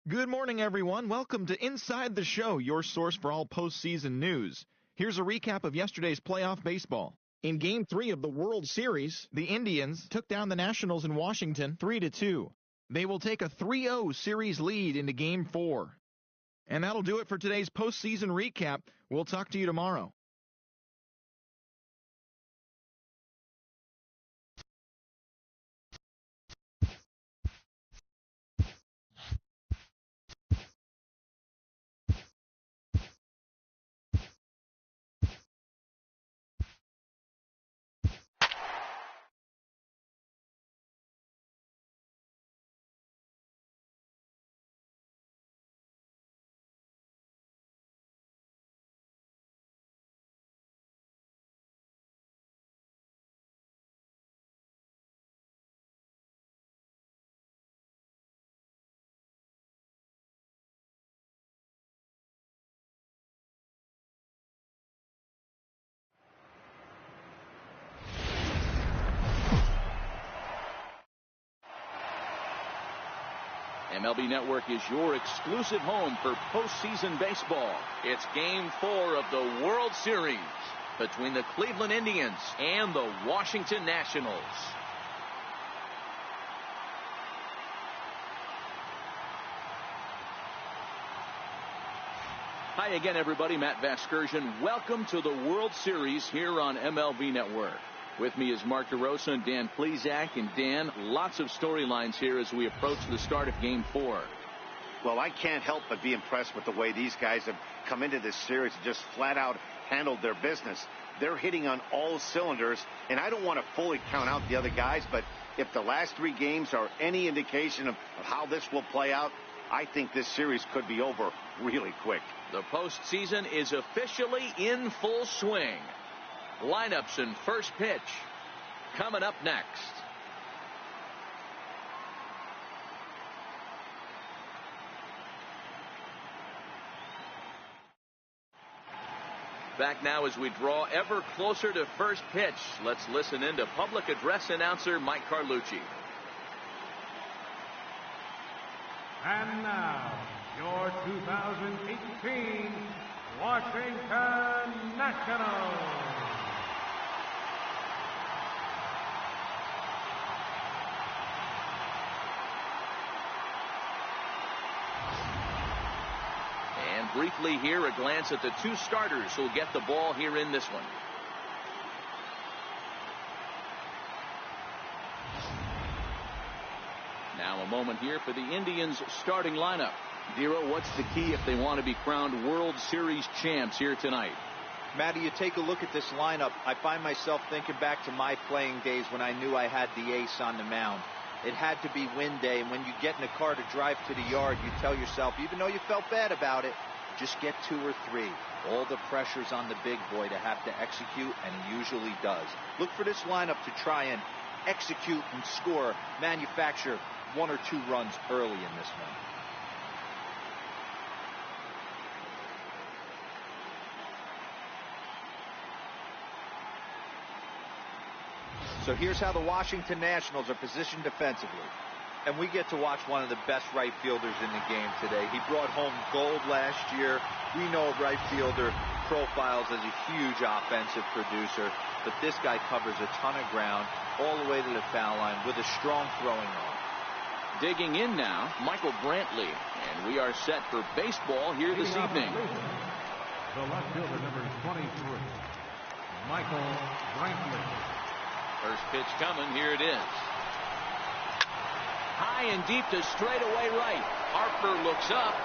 Good morning, everyone. Welcome to Inside the Show, your source for all postseason news. Here's a recap of yesterday's playoff baseball. In Game 3 of the World Series, the Indians took down the Nationals in Washington 3-2. They will take a 3-0 series lead into Game 4. And that'll do it for today's postseason recap. We'll talk to you tomorrow. MLB Network is your exclusive home for postseason baseball. It's Game 4 of the World Series between the Cleveland Indians and the Washington Nationals. Hi again, everybody. Matt Vasgersian. Welcome to the World Series here on MLB Network. With me is Mark DeRosa and Dan Plesac. And Dan, lots of storylines here as we approach the start of Game 4. Well, I can't help but be impressed with the way these guys have come into this series and just flat out handled their business. They're hitting on all cylinders, and I don't want to fully count out the other guys, but if the last 3 games are any indication of how this will play out, I think this series could be over really quick. The postseason is officially in full swing. Lineups and first pitch coming up next. Back now as we draw ever closer to first pitch. Let's listen in to public address announcer Mike Carlucci. And now, your 2018 Washington Nationals. And briefly here, a glance at the 2 starters who'll get the ball here in this one. Now a moment here for the Indians starting lineup. Dero, what's the key if they want to be crowned World Series champs here tonight? Matty, you take a look at this lineup. I find myself thinking back to my playing days when I knew I had the ace on the mound. It had to be win day, and when you get in a car to drive to the yard, you tell yourself, even though you felt bad about it, just get 2 or 3. All the pressure's on the big boy to have to execute, and he usually does. Look for this lineup to try and execute and score, manufacture 1 or 2 runs early in this one. So here's how the Washington Nationals are positioned defensively. And we get to watch one of the best right fielders in the game today. He brought home gold last year. We know a right fielder profiles as a huge offensive producer, but this guy covers a ton of ground all the way to the foul line with a strong throwing arm. Digging in now, Michael Brantley. And we are set for baseball here this evening. The left fielder, number 23, Michael Brantley. First pitch coming. Here it is. High and deep to straightaway right. Harper looks up.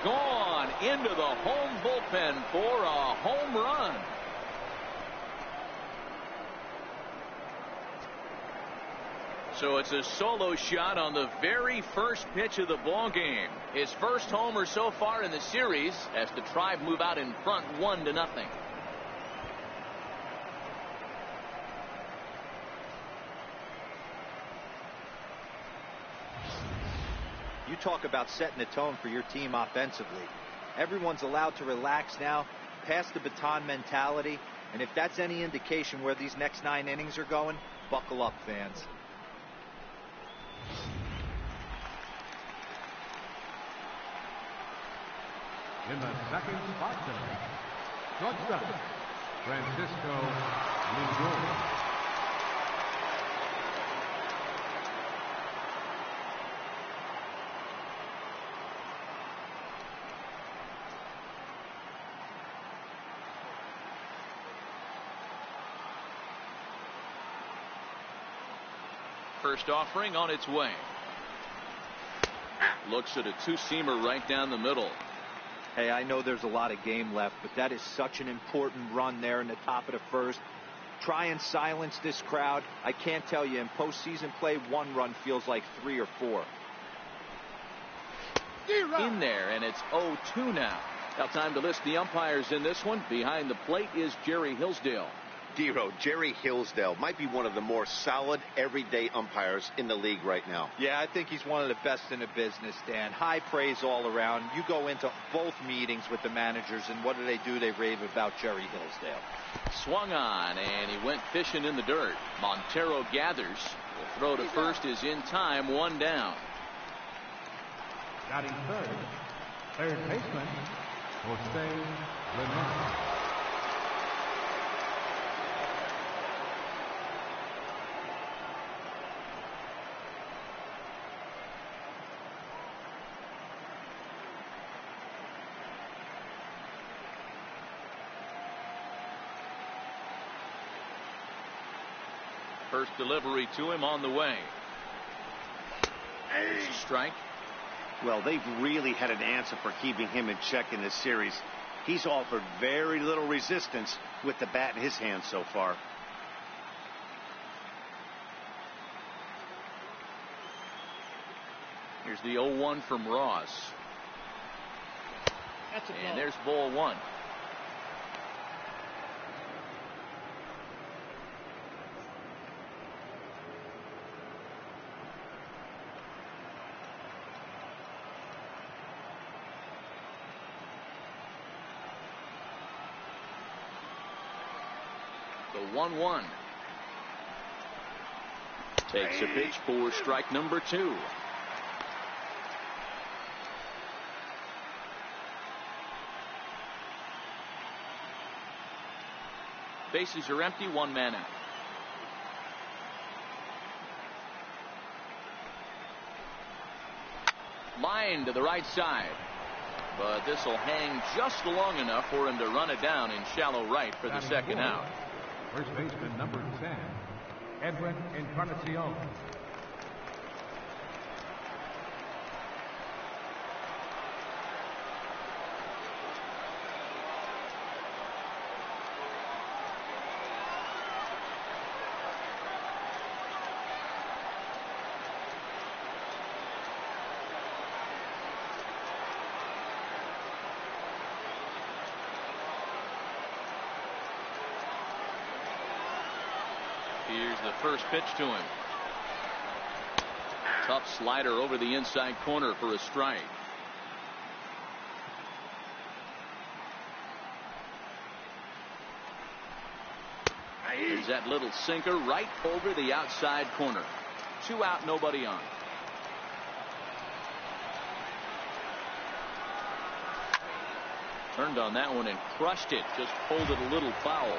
Gone into the home bullpen for a home run. So it's a solo shot on the very first pitch of the ball game. His first homer so far in the series as the Tribe move out in front 1-0. You talk about setting the tone for your team offensively. Everyone's allowed to relax now, pass the baton mentality, and if that's any indication where these next 9 innings are going, buckle up, fans. In the second spot tonight, shortstop, Francisco Lindor. First offering on its way. Looks at a two-seamer right down the middle. Hey, I know there's a lot of game left, but that is such an important run there in the top of the first. Try and silence this crowd. I can't tell you, in postseason play, one run feels like 3 or 4. In there, and it's 0-2 now. Now time to list the umpires in this one. Behind the plate is Jerry Hillsdale. Dero, Jerry Hillsdale might be one of the more solid everyday umpires in the league right now. Yeah, I think he's one of the best in the business, Dan. High praise all around. You go into both meetings with the managers, and what do? They rave about Jerry Hillsdale. Swung on, and he went fishing in the dirt. Montero gathers. The throw to first is in time, 1 down. Batting third baseman, Jose Ramirez. First delivery to him on the way. It's a strike. Well, they've really had an answer for keeping him in check in this series. He's offered very little resistance with the bat in his hand so far. Here's the 0-1 from Ross. And there's ball 1. The 1-1. Takes a pitch for strike number 2. Bases are empty, 1 man out. Line to the right side. But this will hang just long enough for him to run it down in shallow right for the second out. First baseman number 10, Edwin Encarnacion. Here's the first pitch to him. Tough slider over the inside corner for a strike. There's that little sinker right over the outside corner. 2 out, nobody on. Turned on that one and crushed it. Just pulled it a little foul.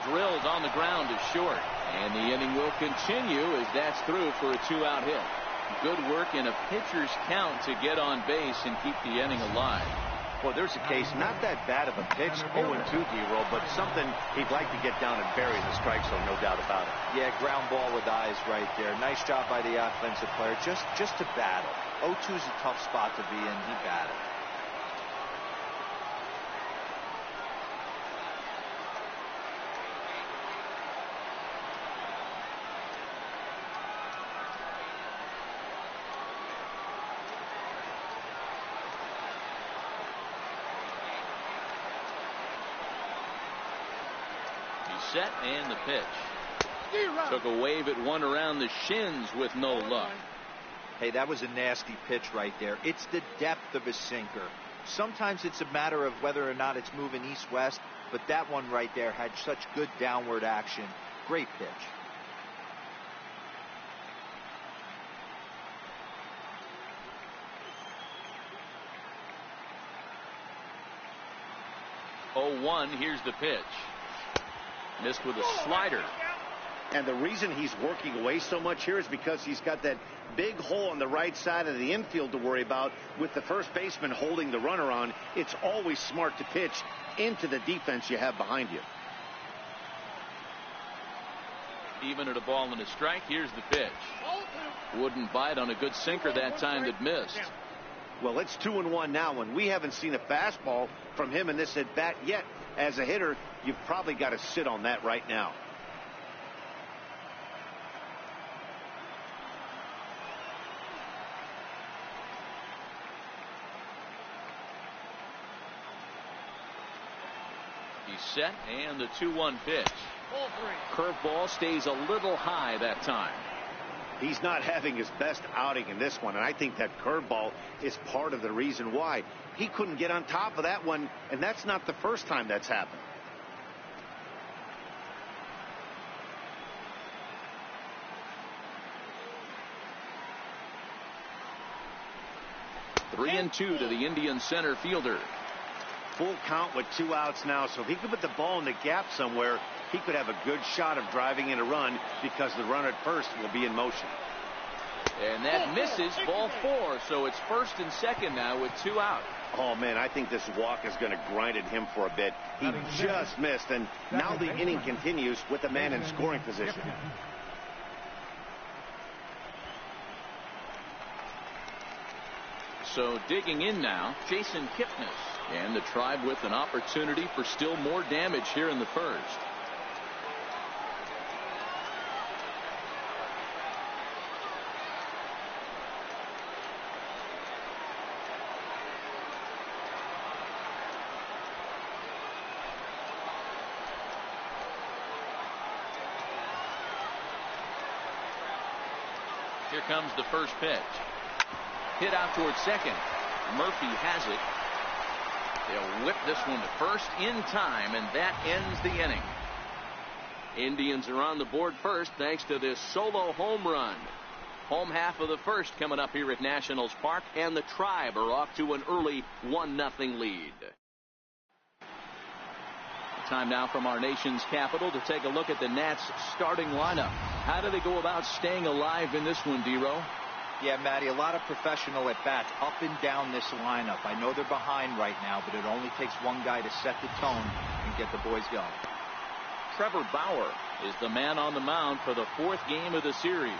Drilled on the ground is short, and the inning will continue as that's through for a 2-out hit. Good work in a pitcher's count to get on base and keep the inning alive. Well, there's a case, not that bad of a pitch, 0-2 D-roll, but something he'd like to get down and bury the strike zone, no doubt about it. Yeah, ground ball with eyes right there. Nice job by the offensive player, just to battle. 0-2 is a tough spot to be in. He battled. Set and the pitch. Took a wave at one around the shins with no luck. Hey, that was a nasty pitch right there. It's the depth of a sinker. Sometimes it's a matter of whether or not it's moving east-west. but that one right there had such good downward action. Great pitch. Oh, 1, here's the pitch. Missed with a slider. And the reason he's working away so much here is because he's got that big hole on the right side of the infield to worry about with the first baseman holding the runner on. It's always smart to pitch into the defense you have behind you. Even at a ball and a strike, here's the pitch. Wouldn't bite on a good sinker that time that missed. Well, it's 2-1 now, and we haven't seen a fastball from him in this at bat yet. As a hitter, you've probably got to sit on that right now. He's set, and the 2-1 pitch. Curveball stays a little high that time. He's not having his best outing in this one, and I think that curveball is part of the reason why. He couldn't get on top of that one, and that's not the first time that's happened. Three and 2 to the Indian center fielder. Full count with 2 outs now, so if he could put the ball in the gap somewhere, he could have a good shot of driving in a run because the runner at first will be in motion. And that misses, ball 4, so it's first and second now with 2 out. Oh, man, I think this walk is going to grind at him for a bit. He just missed, and now the inning continues with the man in scoring position. So digging in now, Jason Kipnis. And the Tribe with an opportunity for still more damage here in the first. Here comes the first pitch. Hit out towards second. Murphy has it. They'll whip this one to first in time, and that ends the inning. Indians are on the board first thanks to this solo home run. Home half of the first coming up here at Nationals Park, and the Tribe are off to an early 1-0 lead. Time now from our nation's capital to take a look at the Nats starting lineup. How do they go about staying alive in this one, D-Row? Yeah, Matty, a lot of professional at-bats up and down this lineup. I know they're behind right now, but it only takes one guy to set the tone and get the boys going. Trevor Bauer is the man on the mound for the 4th game of the series.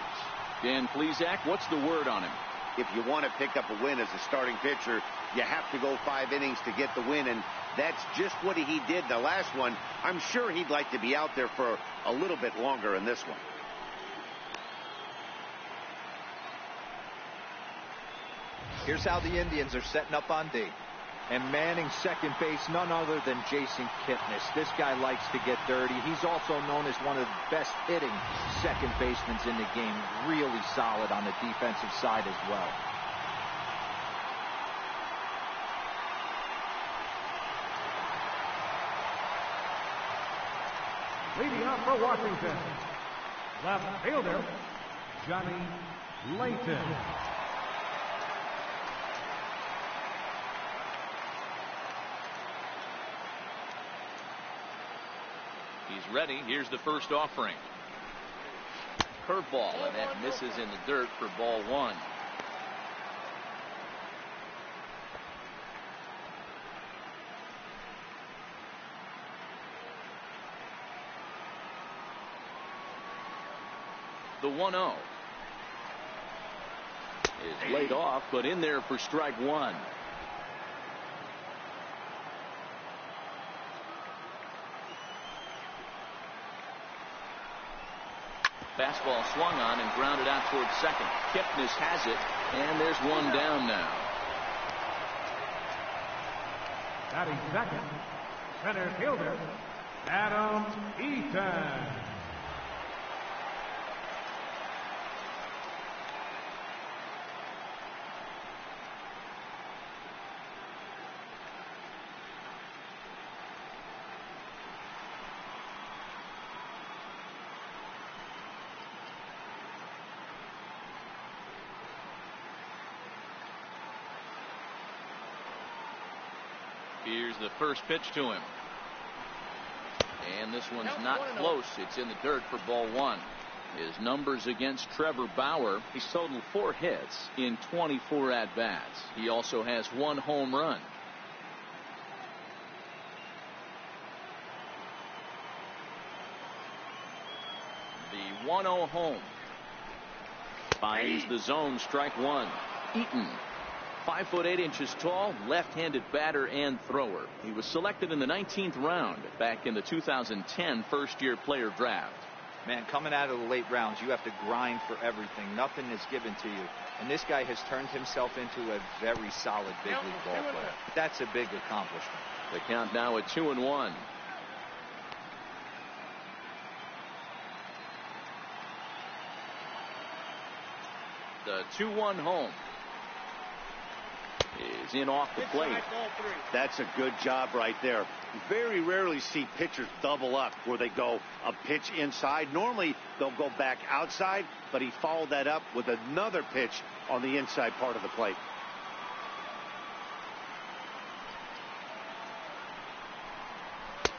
Dan Plesac, what's the word on him? If you want to pick up a win as a starting pitcher, you have to go 5 innings to get the win, and that's just what he did the last one. I'm sure he'd like to be out there for a little bit longer in this one. Here's how the Indians are setting up on D. And manning second base, none other than Jason Kipnis. This guy likes to get dirty. He's also known as one of the best hitting second basemen in the game. Really solid on the defensive side as well. Leading off for Washington, left fielder, Johnny Layton. He's ready. Here's the first offering. Curveball, and that misses in the dirt for ball 1. The 1-0 is laid off, but in there for strike 1. Fastball swung on and grounded out towards second. Kipnis has it, and there's one down now. Batting second, center fielder, Adam Eaton. Here's the first pitch to him. And this one's not close. It's in the dirt for ball 1. His numbers against Trevor Bauer, he's totaled 4 hits in 24 at-bats. He also has 1 home run. The 1-0 home. Finds the zone, strike 1. Eaton, 5'8" tall, left-handed batter and thrower. He was selected in the 19th round back in the 2010 first-year player draft. Man, coming out of the late rounds, you have to grind for everything. Nothing is given to you. And this guy has turned himself into a very solid big league ball player. That's a big accomplishment. The count now at 2-1. The 2-1 home is in off the plate. That's a good job right there. Very rarely see pitchers double up where they go a pitch inside. Normally they'll go back outside, but he followed that up with another pitch on the inside part of the plate.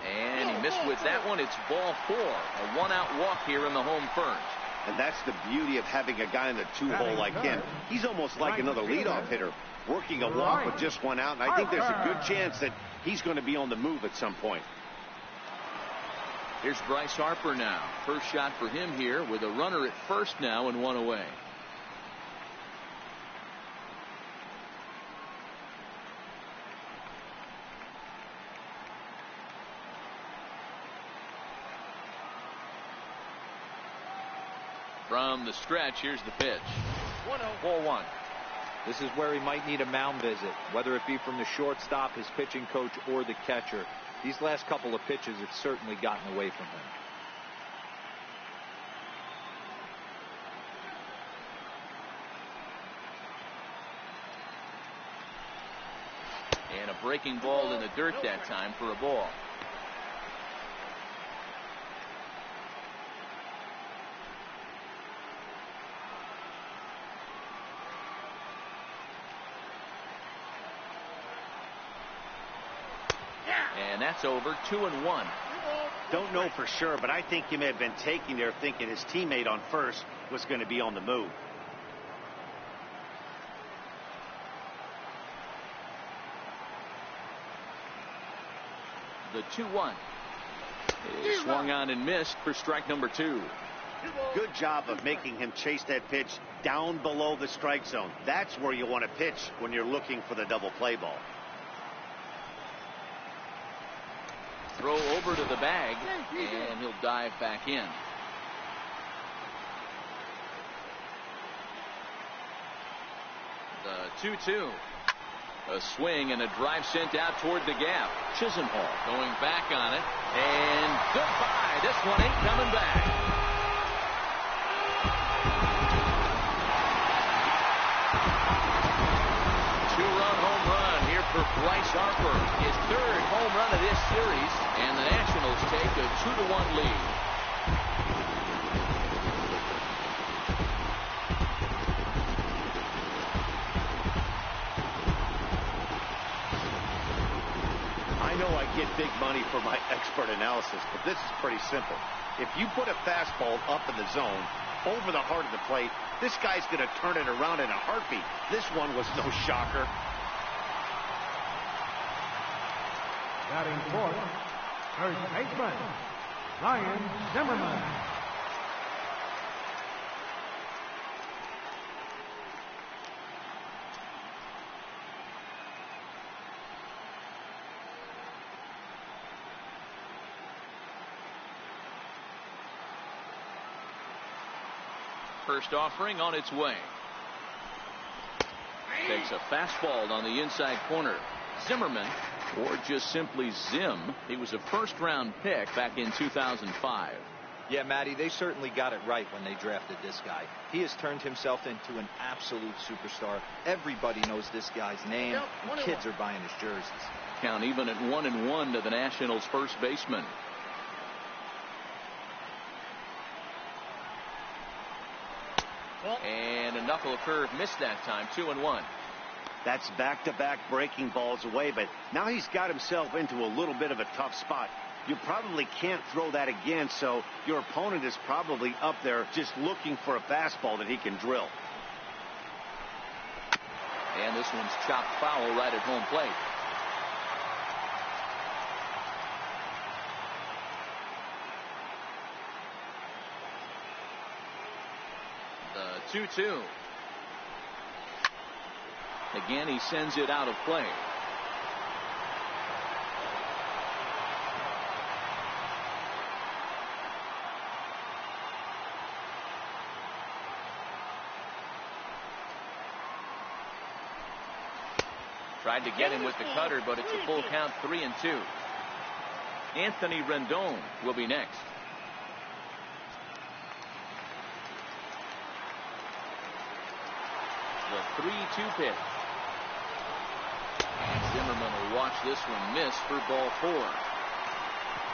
And he missed with that one. It's ball 4. A 1-out walk here in the home first. And that's the beauty of having a guy in the 2-hole like him. He's almost like another leadoff hitter, working a walk with just 1 out. And I think there's a good chance that he's going to be on the move at some point. Here's Bryce Harper now. First shot for him here with a runner at first now and 1 away. From the stretch, here's the pitch. 1-0. This is where he might need a mound visit, whether it be from the shortstop, his pitching coach, or the catcher. These last couple of pitches have certainly gotten away from him. And a breaking ball in the dirt that time for a ball. And that's over. 2-1. Don't know for sure, but I think he may have been taking there thinking his teammate on first was going to be on the move. The 2-1 is swung on and missed for strike number 2. Good job of making him chase that pitch down below the strike zone. That's where you want to pitch when you're looking for the double play ball. Throw over to the bag, and he'll dive back in. The 2-2. A swing and a drive sent out toward the gap. Chisenhall going back on it, and goodbye. This one ain't coming back. Two-run home run here for Bryce Harper. His 3rd home run of this series, and the Nationals take a 2-1 lead. I know I get big money for my expert analysis, but this is pretty simple. If you put a fastball up in the zone over the heart of the plate, this guy's going to turn it around in a heartbeat. This one was no shocker. Batting fourth, first baseman, Ryan Zimmerman. First offering on its way. Takes a fastball on the inside corner. Zimmerman, or just simply Zim. He was a first-round pick back in 2005. Yeah, Matty, they certainly got it right when they drafted this guy. He has turned himself into an absolute superstar. Everybody knows this guy's name, and kids are buying his jerseys. Count even at 1-1 to the Nationals' first baseman. And a knuckle curve missed that time. 2-1. That's back-to-back breaking balls away, but now he's got himself into a little bit of a tough spot. You probably can't throw that again, so your opponent is probably up there just looking for a fastball that he can drill. And this one's chopped foul right at home plate. The 2-2. Again, he sends it out of play. Tried to get him with the cutter, but it's a full count, 3-2. Anthony Rendon will be next. The 3-2 pitch. Zimmerman will watch this one miss for ball 4.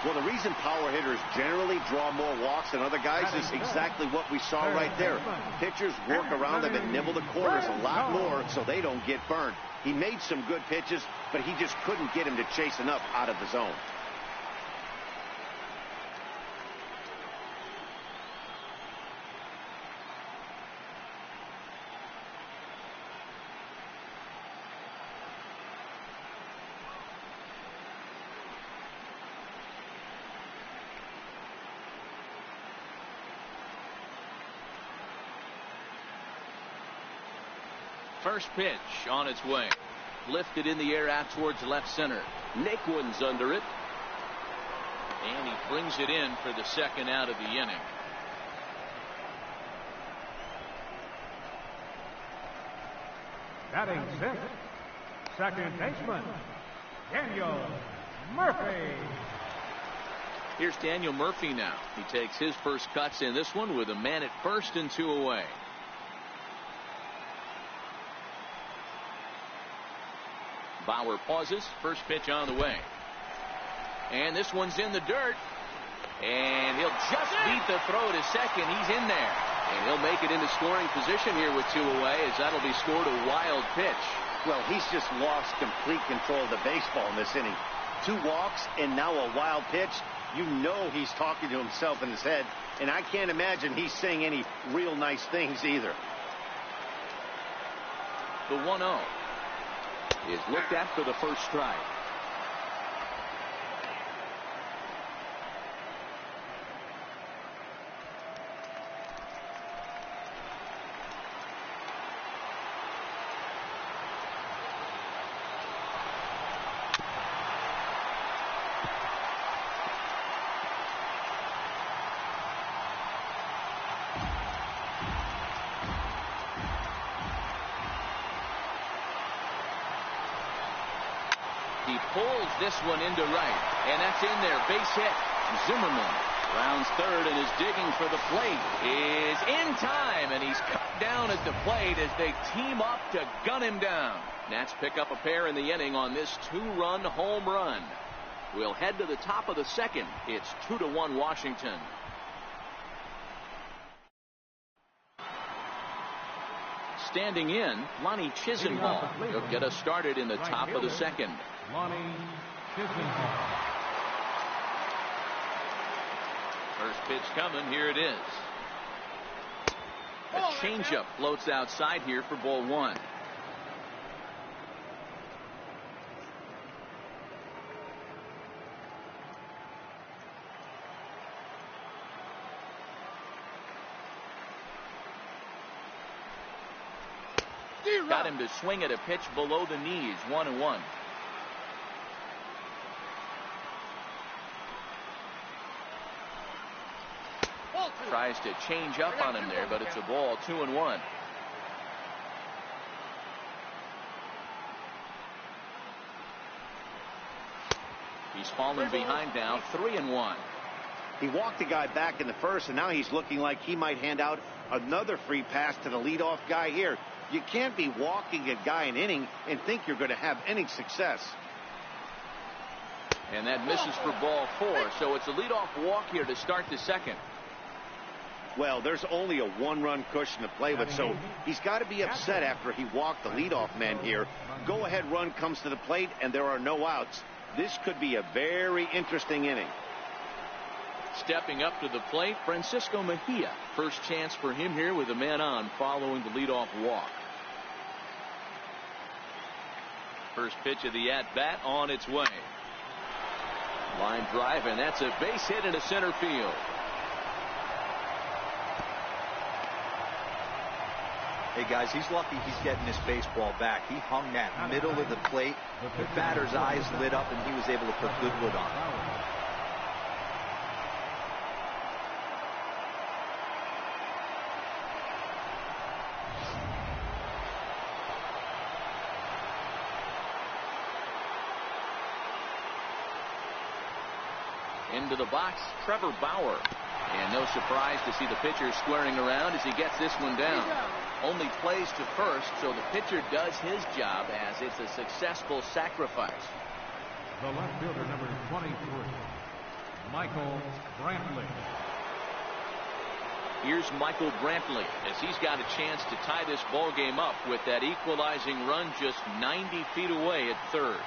Well, the reason power hitters generally draw more walks than other guys is exactly what we saw right there. Pitchers work around them and nibble the corners a lot more so they don't get burned. He made some good pitches, but he just couldn't get him to chase enough out of the zone. First pitch on its way. Lifted in the air out towards left center. Naquin's under it. And he brings it in for the second out of the inning. Batting sixth, second baseman, Daniel Murphy. Here's Daniel Murphy now. He takes his first cuts in this one with a man at first and 2 away. Bauer pauses. First pitch on the way. And this one's in the dirt. And he'll just beat the throw to second. He's in there. And he'll make it into scoring position here with 2 away, as that'll be scored a wild pitch. Well, he's just lost complete control of the baseball in this inning. 2 walks and now a wild pitch. You know he's talking to himself in his head. And I can't imagine he's saying any real nice things either. The 1-0. Is looked at for the first strike. He pulls this one into right, and that's in there. Base hit. Zimmerman rounds third and is digging for the plate. Is in time, and he's cut down at the plate as they team up to gun him down. Nats pick up a pair in the inning on this 2-run home run. We'll head to the top of the second. It's 2-1 Washington. Standing in, Lonnie Chisenhall. He'll get us started in the top of the second. Lonnie Chisenhall. First pitch coming. Here it is. A changeup floats outside here for ball 1. Got him to swing at a pitch below the knees. 1-1. Tries to change up on him there, but it's a ball. 2-1. He's fallen behind now. 3-1. He walked the guy back in the first, and now he's looking like he might hand out another free pass to the leadoff guy here. You can't be walking a guy an inning and think you're going to have any success. And that misses for ball 4. So it's a leadoff walk here to start the second. Well, there's only a one-run cushion to play with, so he's got to be upset after he walked the leadoff man here. Go-ahead run comes to the plate, and there are no outs. This could be a very interesting inning. Stepping up to the plate, Francisco Mejia. First chance for him here with a man on following the leadoff walk. First pitch of the at-bat on its way. Line drive, and that's a base hit into center field. Hey guys, he's lucky he's getting this baseball back. He hung that middle of the plate. The batter's eyes lit up, and he was able to put Goodwood on. Into the box, Trevor Bauer. And no surprise to see the pitcher squaring around as he gets this one down. Only plays to first, so the pitcher does his job as it's a successful sacrifice. The left fielder, number 23, Michael Brantley. Here's Michael Brantley as he's got a chance to tie this ball game up with that equalizing run just 90 feet away at third.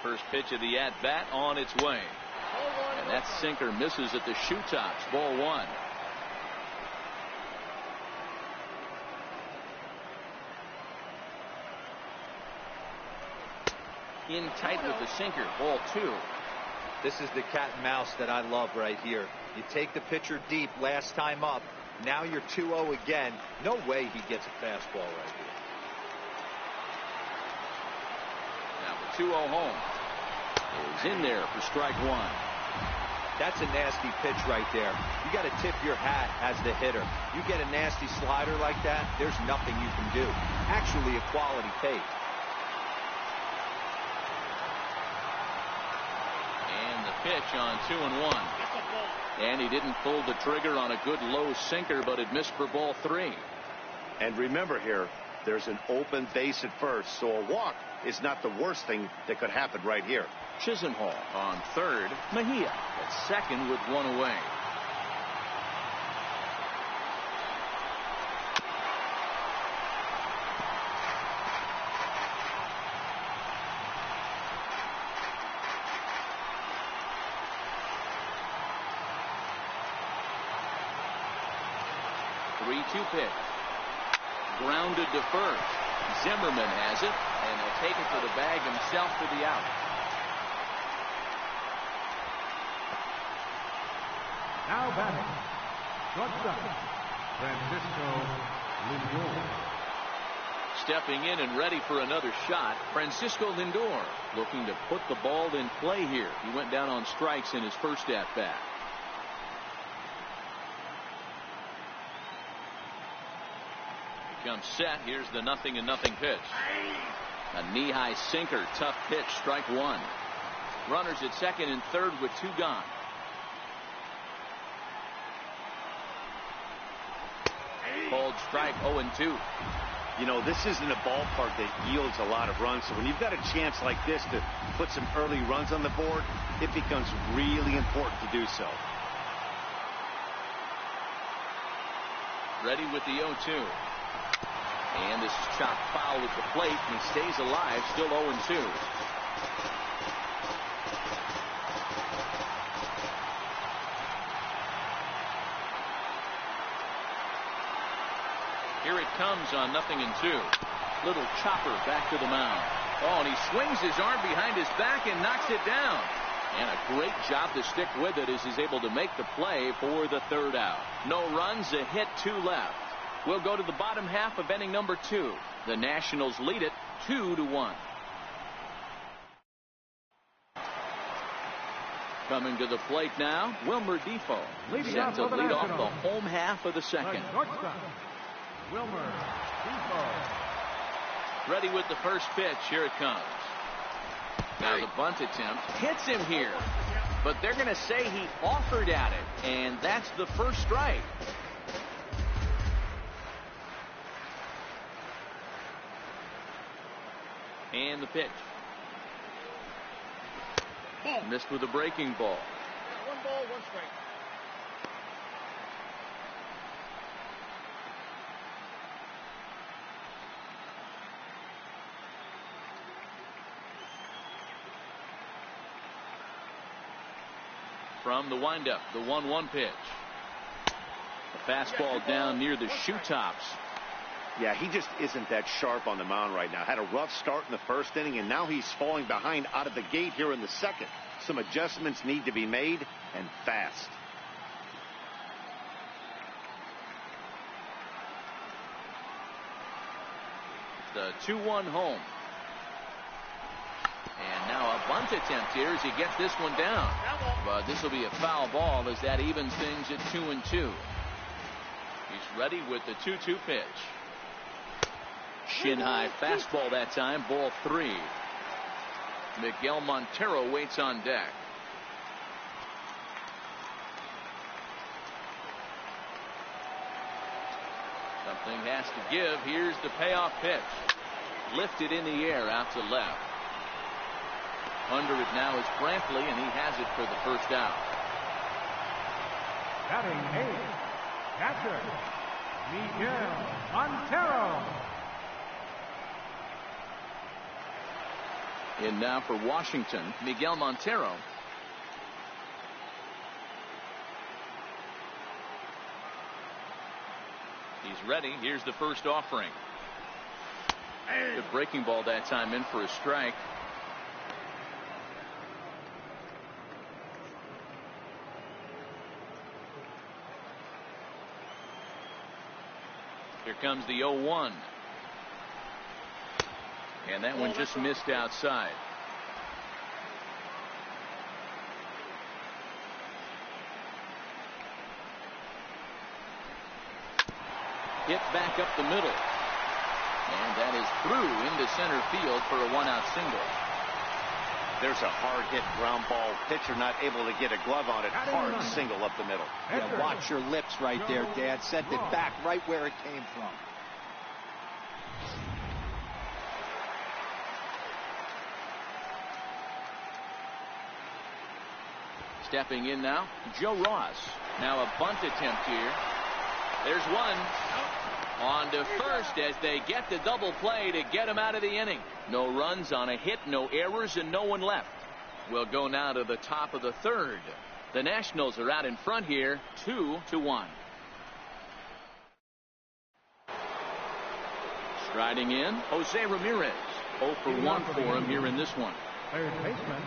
First pitch of the at-bat on its way. And that sinker misses at the shoe tops. Ball one. In tight with the sinker. Ball two. This is the cat and mouse that I love right here. You take the pitcher deep last time up. Now you're 2-0 again. No way he gets a fastball right here. Now the 2-0 home is in there for strike one. That's a nasty pitch right there. You got to tip your hat as the hitter. You get a nasty slider like that, there's nothing you can do. Actually a quality take. And the pitch on 2-1. And he didn't pull the trigger on a good low sinker, but it missed for ball three. And remember here, there's an open base at first, so a walk is not the worst thing that could happen right here. Chisenhall on third. Mejia at second with one away. Three-two pitch. Grounded to first. Zimmerman has it, and he'll take it to the bag himself for the out. Now batting, shortstop, Francisco Lindor. Stepping in and ready for another shot, Francisco Lindor looking to put the ball in play here. He went down on strikes in his first at-bat. Comes set. Here's the 0-0 pitch. A knee-high sinker. Tough pitch. Strike one. Runners at second and third with two gone. Called strike. 0-2. You know, this isn't a ballpark that yields a lot of runs, so when you've got a chance like this to put some early runs on the board, it becomes really important to do so. Ready with the 0-2. And this is chopped foul at the plate, and he stays alive, still 0-2. Here it comes on 0-2. Little chopper back to the mound. Oh, and he swings his arm behind his back and knocks it down. And a great job to stick with it as he's able to make the play for the third out. No runs, a hit, two left. We'll go to the bottom half of inning number two. The Nationals lead it 2-1. Coming to the plate now, Wilmer Defoe. Set to lead off the home half of the second. Wilmer Defoe. Ready with the first pitch. Here it comes. Now the bunt attempt hits him here. But they're going to say he offered at it. And that's the first strike. And the pitch. Missed with a breaking ball. 1 ball, 1 strike. From the windup, the 1-1 pitch. The fastball down near the shoe tops. Yeah, he just isn't that sharp on the mound right now. Had a rough start in the first inning, and now he's falling behind out of the gate here in the second. Some adjustments need to be made, and fast. The 2-1 home. And now a bunt attempt here as he gets this one down. But this will be a foul ball as that evens things at 2-2. He's ready with the 2-2 pitch. Shin high fastball that time, ball 3. Miguel Montero waits on deck. Something has to give. Here's the payoff pitch. Lifted in the air out to left. Under it now is Brantley, and he has it for the first out. Batting 8th, catcher, Miguel Montero. In now for Washington, Miguel Montero. He's ready. Here's the first offering. Good breaking ball that time, in for a strike. Here comes the 0-1. And that one just missed outside. Hit back up the middle. And that is through into center field for a 1-out single. There's a hard hit ground ball. Pitcher not able to get a glove on it. Hard single up the middle. Yeah, watch your lips right there, Dad. Sent it back right where it came from. Stepping in now, Joe Ross. Now a bunt attempt here. There's one. On to first as they get the double play to get him out of the inning. No runs on a hit, no errors, and no one left. We'll go now to the top of the third. The Nationals are out in front here, 2-1. Striding in, Jose Ramirez. 0 for 1 for him here in this one. Third baseman,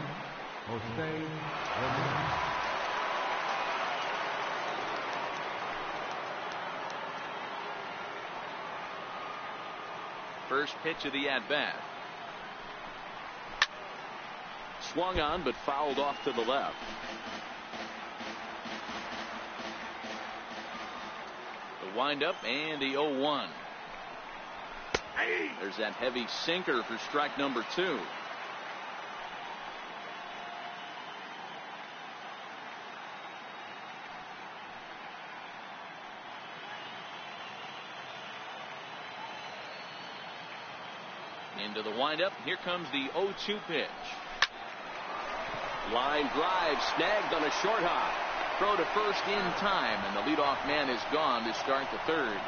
Jose Ramirez. First pitch of the at-bat. Swung on but fouled off to the left. The windup and the 0-1. There's that heavy sinker for strike number 2. Into the windup. Here comes the 0-2 pitch. Line drive snagged on a short hop. Throw to first in time, and the leadoff man is gone to start the third.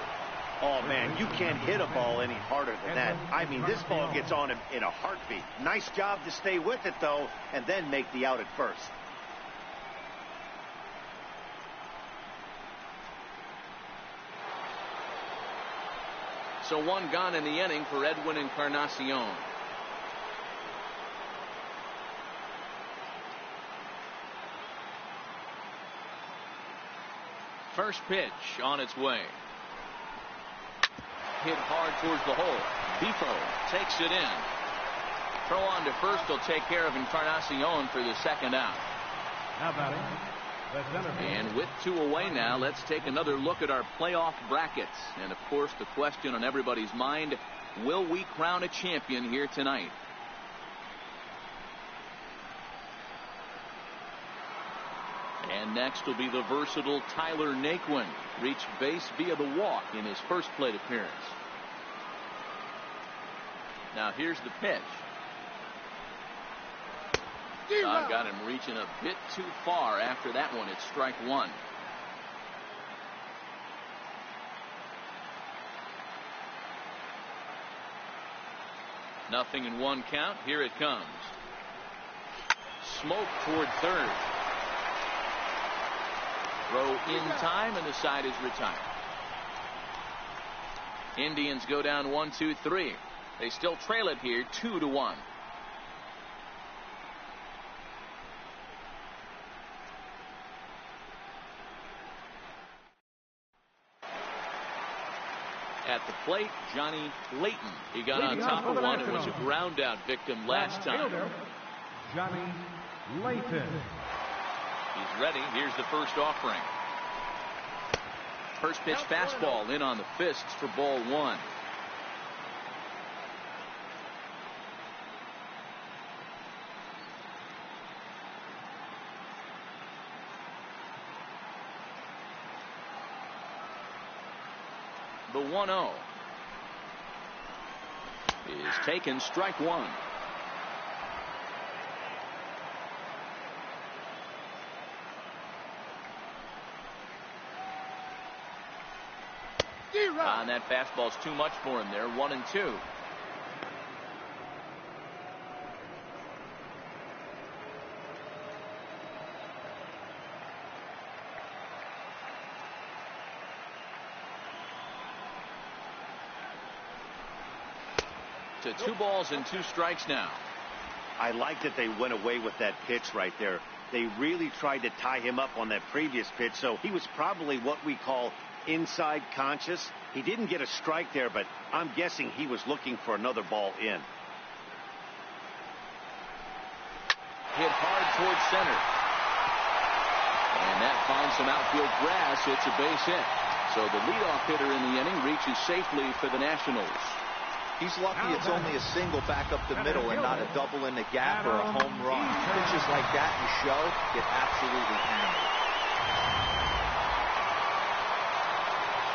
Oh, man, you can't hit a ball any harder than that. I mean, this ball gets on him in a heartbeat. Nice job to stay with it, though, and then make the out at first. So one gone in the inning for Edwin Encarnacion. First pitch on its way. Hit hard towards the hole. Bifo takes it in. Throw on to first will take care of Encarnacion for the second out. Now batting, the center field. And with 2 away now, let's take another look at our playoff brackets. And of course, the question on everybody's mind, will we crown a champion here tonight? And next will be the versatile Tyler Naquin. Reached base via the walk in his first plate appearance. Now here's the pitch. Don got him reaching a bit too far after that one. It's strike one. Nothing in one count. Here it comes. Smoke toward third. Throw in time, and the side is retired. Indians go down 1-2-3. They still trail it here 2-1. At the plate, Johnny Layton. He got on top of one and was a ground out victim last time. Johnny Layton. He's ready. Here's the first offering. First pitch fastball in on the fists for ball one. The 1-0 is taken, strike one. And that fastball's too much for him there. 1-2. To 2 balls and 2 strikes now. I like that they went away with that pitch right there. They really tried to tie him up on that previous pitch, so he was probably what we call inside conscious. He didn't get a strike there, but I'm guessing he was looking for another ball in. Hit hard towards center. And that finds some outfield grass. It's a base hit. So the leadoff hitter in the inning reaches safely for the Nationals. He's lucky it's only a single back up the middle and not a double in the gap or a home run. Pitches like that in the show get absolutely hammered.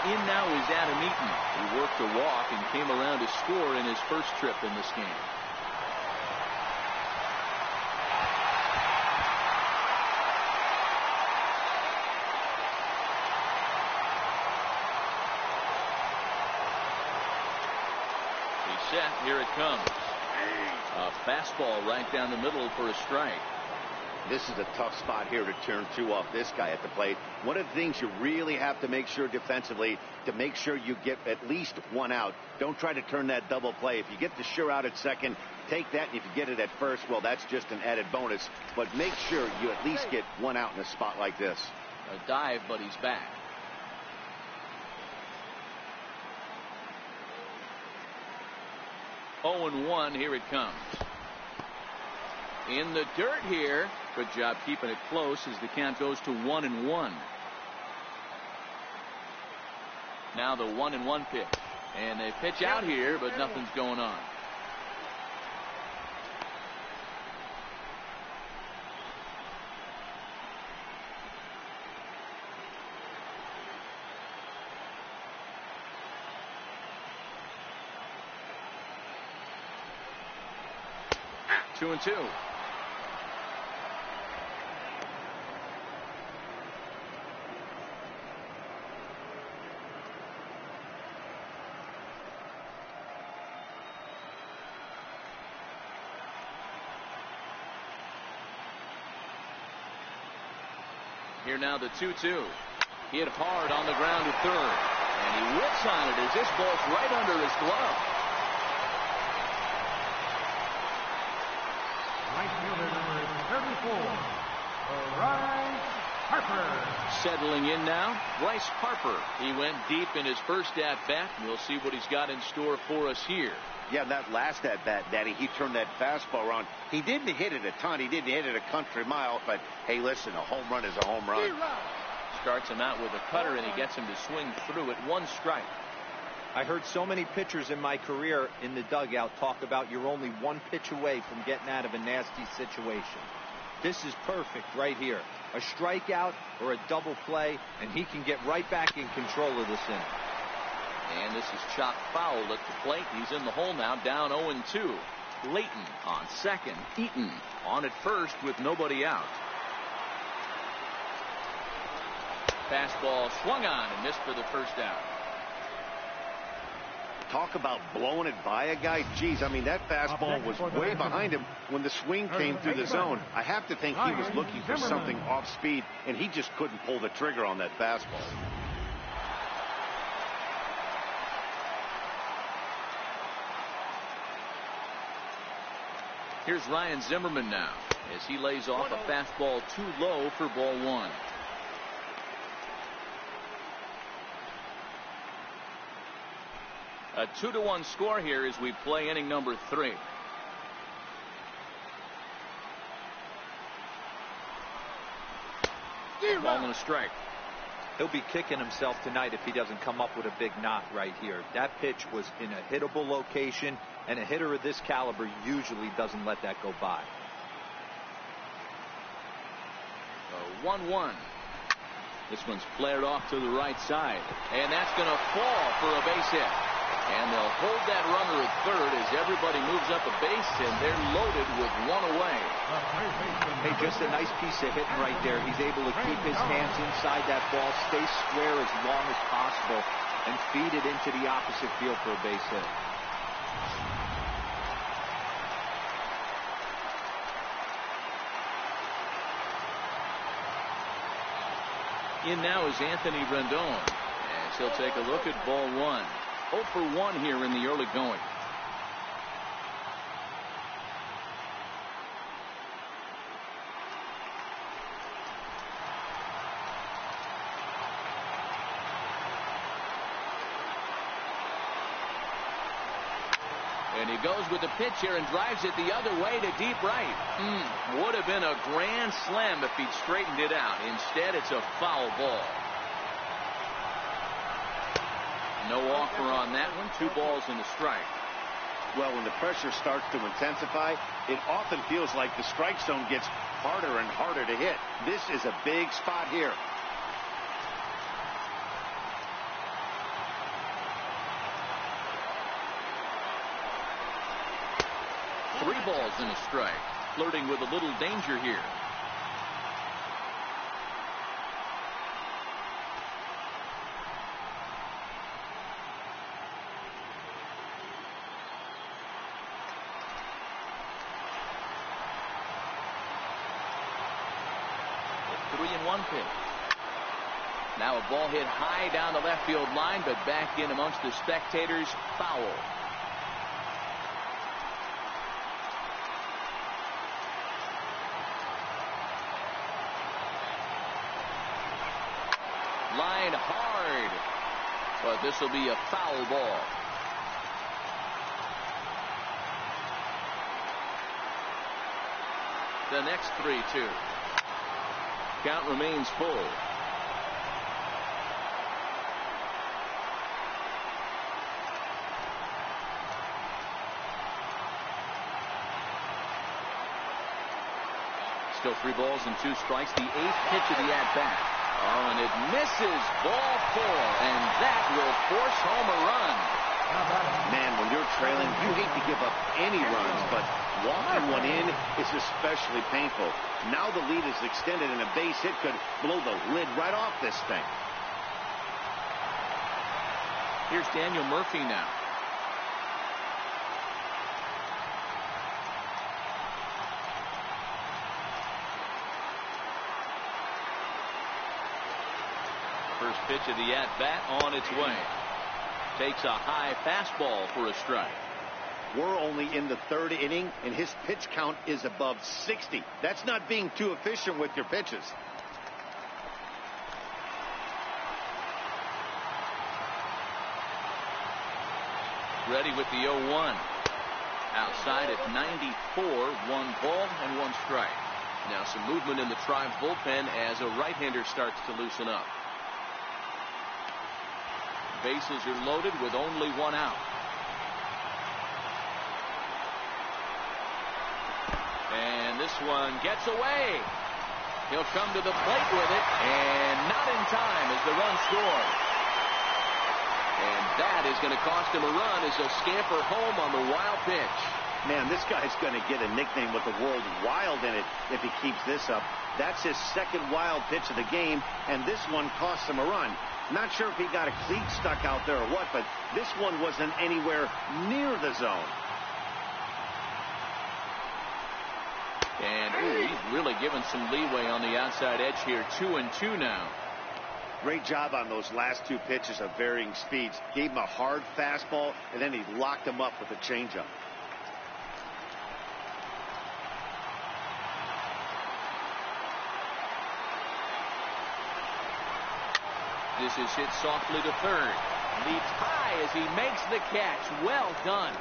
In now is Adam Eaton. He worked a walk and came around to score in his first trip in this game. He's set. Here it comes. A fastball right down the middle for a strike. This is a tough spot here to turn 2 off this guy at the plate. One of the things you really have to make sure defensively, to make sure you get at least 1 out. Don't try to turn that double play. If you get the sure out at second, take that. And if you get it at first, well, that's just an added bonus. But make sure you at least get 1 out in a spot like this. A dive, but he's back. Oh, and 1. Here it comes. In the dirt here. Good job keeping it close as the count goes to 1-1. Now the 1-1 pitch. And they pitch out here, but nothing's going on. Two and 2. Here now the 2-2. Hit hard on the ground to third. And he whips on it as this ball's right under his glove. Right fielder number 34, Bryce Harper. Settling in now, Bryce Harper. He went deep in his first at-bat. We'll see what he's got in store for us here. Yeah, that last at-bat, Daddy, he turned that fastball around. He didn't hit it a ton. He didn't hit it a country mile. But, hey, listen, a home run is a home run. Starts him out with a cutter, and he gets him to swing through it. 1 strike. I heard so many pitchers in my career in the dugout talk about you're only 1 pitch away from getting out of a nasty situation. This is perfect right here. A strikeout or a double play, and he can get right back in control of this inning. And this is chopped foul at the plate. He's in the hole now, down 0-2. Layton on second. Eaton on at first with nobody out. Fastball swung on and missed for the first out. Talk about blowing it by a guy. Geez, I mean, that fastball was way behind him when the swing came through the zone. I have to think he was looking for something off speed, and he just couldn't pull the trigger on that fastball. Here's Ryan Zimmerman now as he lays off a fastball too low for ball one. A 2-1 score here as we play inning number 3. Ball and a strike. He'll be kicking himself tonight if he doesn't come up with a big knock right here. That pitch was in a hittable location, and a hitter of this caliber usually doesn't let that go by. 1-1. This one's flared off to the right side, and that's going to fall for a base hit. And they'll hold that runner at third as everybody moves up a base, and they're loaded with one away. Hey, just a nice piece of hitting right there. He's able to keep his hands inside that ball, stay square as long as possible, and feed it into the opposite field for a base hit. In now is Anthony Rendon, as he'll take a look at ball one. 0 for 1 here in the early going. And he goes with the pitch here and drives it the other way to deep right. Would have been a grand slam if he'd straightened it out. Instead, it's a foul ball. No offer on that one. 2 balls and a strike. Well, when the pressure starts to intensify, it often feels like the strike zone gets harder and harder to hit. This is a big spot here. Three balls and a strike. Flirting with a little danger here. The 3-1 pitch. Now a ball hit high down the left field line, but back in amongst the spectators. Foul. Line hard, but this will be a foul ball. The next 3-2. Count remains full. Still 3 balls and 2 strikes. The 8th pitch of the at-bat. Oh, and it misses ball 4, and that will force home a run. Man, when you're trailing, you hate to give up any runs, but walking one in is especially painful. Now the lead is extended, and a base hit could blow the lid right off this thing. Here's Daniel Murphy now. First pitch of the at-bat on its way. Takes a high fastball for a strike. We're only in the 3rd inning, and his pitch count is above 60. That's not being too efficient with your pitches. Ready with the 0-1. Outside at 94, 1 ball and 1 strike. Now some movement in the Tribe bullpen as a right-hander starts to loosen up. Bases are loaded with only 1 out. And this one gets away. He'll come to the plate with it, and not in time as the run scored. And that is going to cost him a run as he'll scamper home on the wild pitch. Man, this guy's going to get a nickname with the word wild in it if he keeps this up. That's his second wild pitch of the game, and this one cost him a run. Not sure if he got a cleat stuck out there or what, but this one wasn't anywhere near the zone. And he's really given some leeway on the outside edge here. 2-2 now. Great job on those last two pitches of varying speeds. Gave him a hard fastball, and then he locked him up with a changeup. This is hit softly to third. Leaps high as he makes the catch. Well done.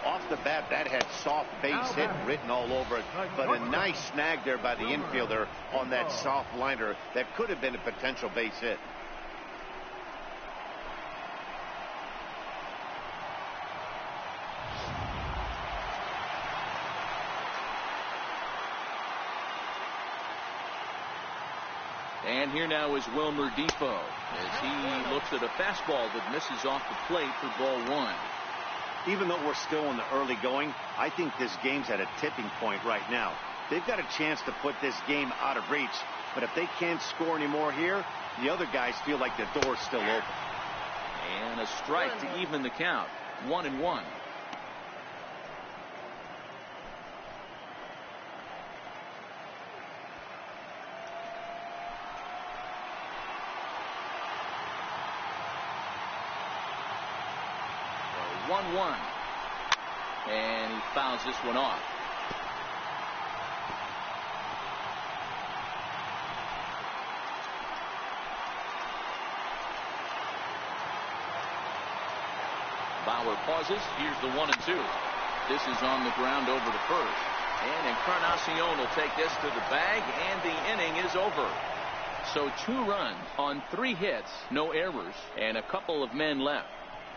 Off the bat, that had soft base hit written all over it, but a nice snag there by the infielder on that soft liner that could have been a potential base hit. And here now is Wilmer Depot as he looks at a fastball that misses off the plate for ball one. Even though we're still in the early going, I think this game's at a tipping point right now. They've got a chance to put this game out of reach, but if they can't score any more here, the other guys feel like the door's still open. And a strike to even the count. 1-1. So 1-1. And he fouls this one off. Bauer pauses. Here's the 1-2. This is on the ground over to first. And Encarnacion will take this to the bag, and the inning is over. So 2 runs on 3 hits, no errors, and a couple of men left.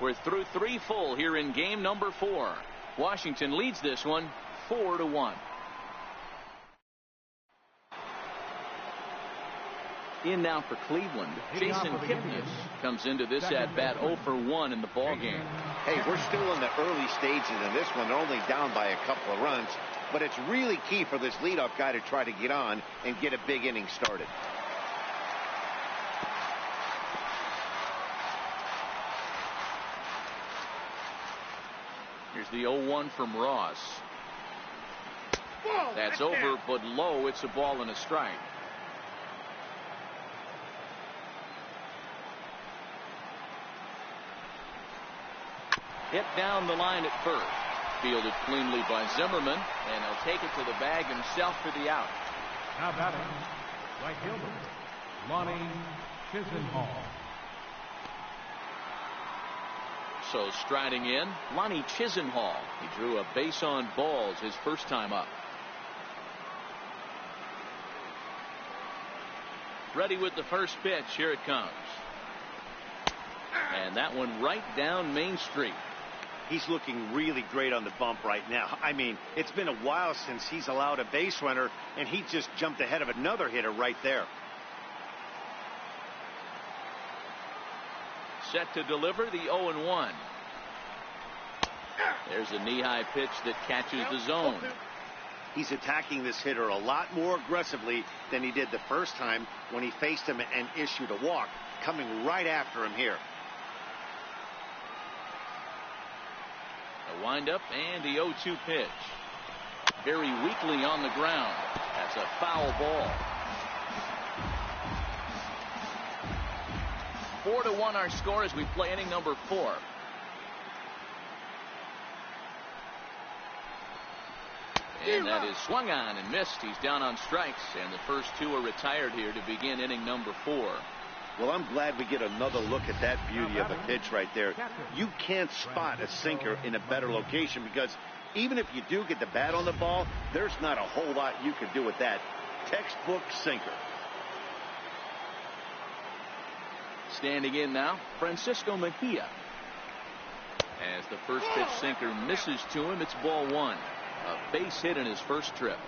We're through 3 full here in game number 4. Washington leads this one 4-1. In now for Cleveland, Jason Kipnis comes into this at bat 0 for 1 in the ball game. Hey, we're still in the early stages in this one. They're only down by a couple of runs, but it's really key for this leadoff guy to try to get on and get a big inning started. Here's the 0-1 from Ross. That's over, but low. It's a ball and a strike. Hit down the line at first. Fielded cleanly by Zimmerman, and he'll take it to the bag himself for the out. Now batting, right fielder, Lonnie Chisenhall. So striding in, Lonnie Chisenhall. He drew a base on balls his first time up. Ready with the first pitch. Here it comes. And that one right down Main Street. He's looking really great on the bump right now. I mean, it's been a while since he's allowed a base runner, and he just jumped ahead of another hitter right there. Set to deliver the 0-1. There's a knee-high pitch that catches the zone. He's attacking this hitter a lot more aggressively than he did the first time when he faced him and issued a walk, coming right after him here. A windup and the 0-2 pitch. Very weakly on the ground. That's a foul ball. 4-1 our score as we play inning number 4. And that is swung on and missed. He's down on strikes, and the first 2 are retired here to begin inning number 4. Well, I'm glad we get another look at that beauty of a pitch right there. You can't spot a sinker in a better location because even if you do get the bat on the ball, there's not a whole lot you can do with that. Textbook sinker. Standing in now, Francisco Mejia. As the first pitch sinker misses to him, it's ball 1. A base hit in his first trip.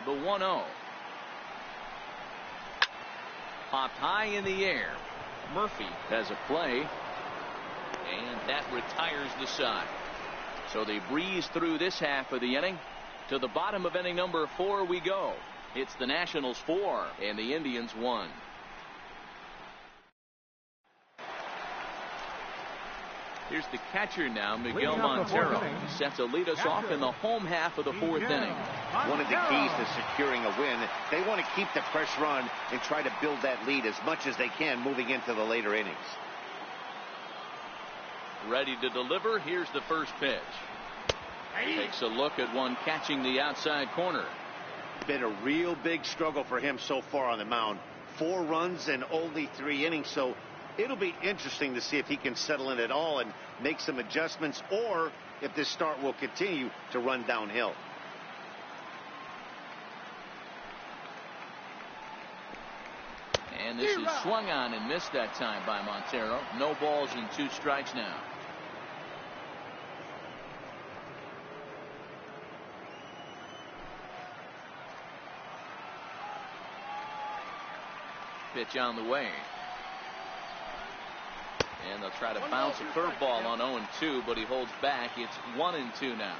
The 1-0. Popped high in the air. Murphy has a play, and that retires the side. So they breeze through this half of the inning. To the bottom of inning number 4 we go. It's the Nationals 4 and the Indians 1. Here's the catcher now, Miguel Montero. He sets to lead us off in the home half of the 4th inning. One of the keys to securing a win, they want to keep the pressure on and try to build that lead as much as they can moving into the later innings. Ready to deliver. Here's the first pitch. Takes a look at one catching the outside corner. Been a real big struggle for him so far on the mound. 4 runs and only 3 innings, so it'll be interesting to see if he can settle in at all and make some adjustments, or if this start will continue to run downhill. And this is swung on and missed that time by Montero. No balls and 2 strikes now. Pitch on the way. And they'll try to bounce a curveball on 0-2, but he holds back. It's 1-2 now.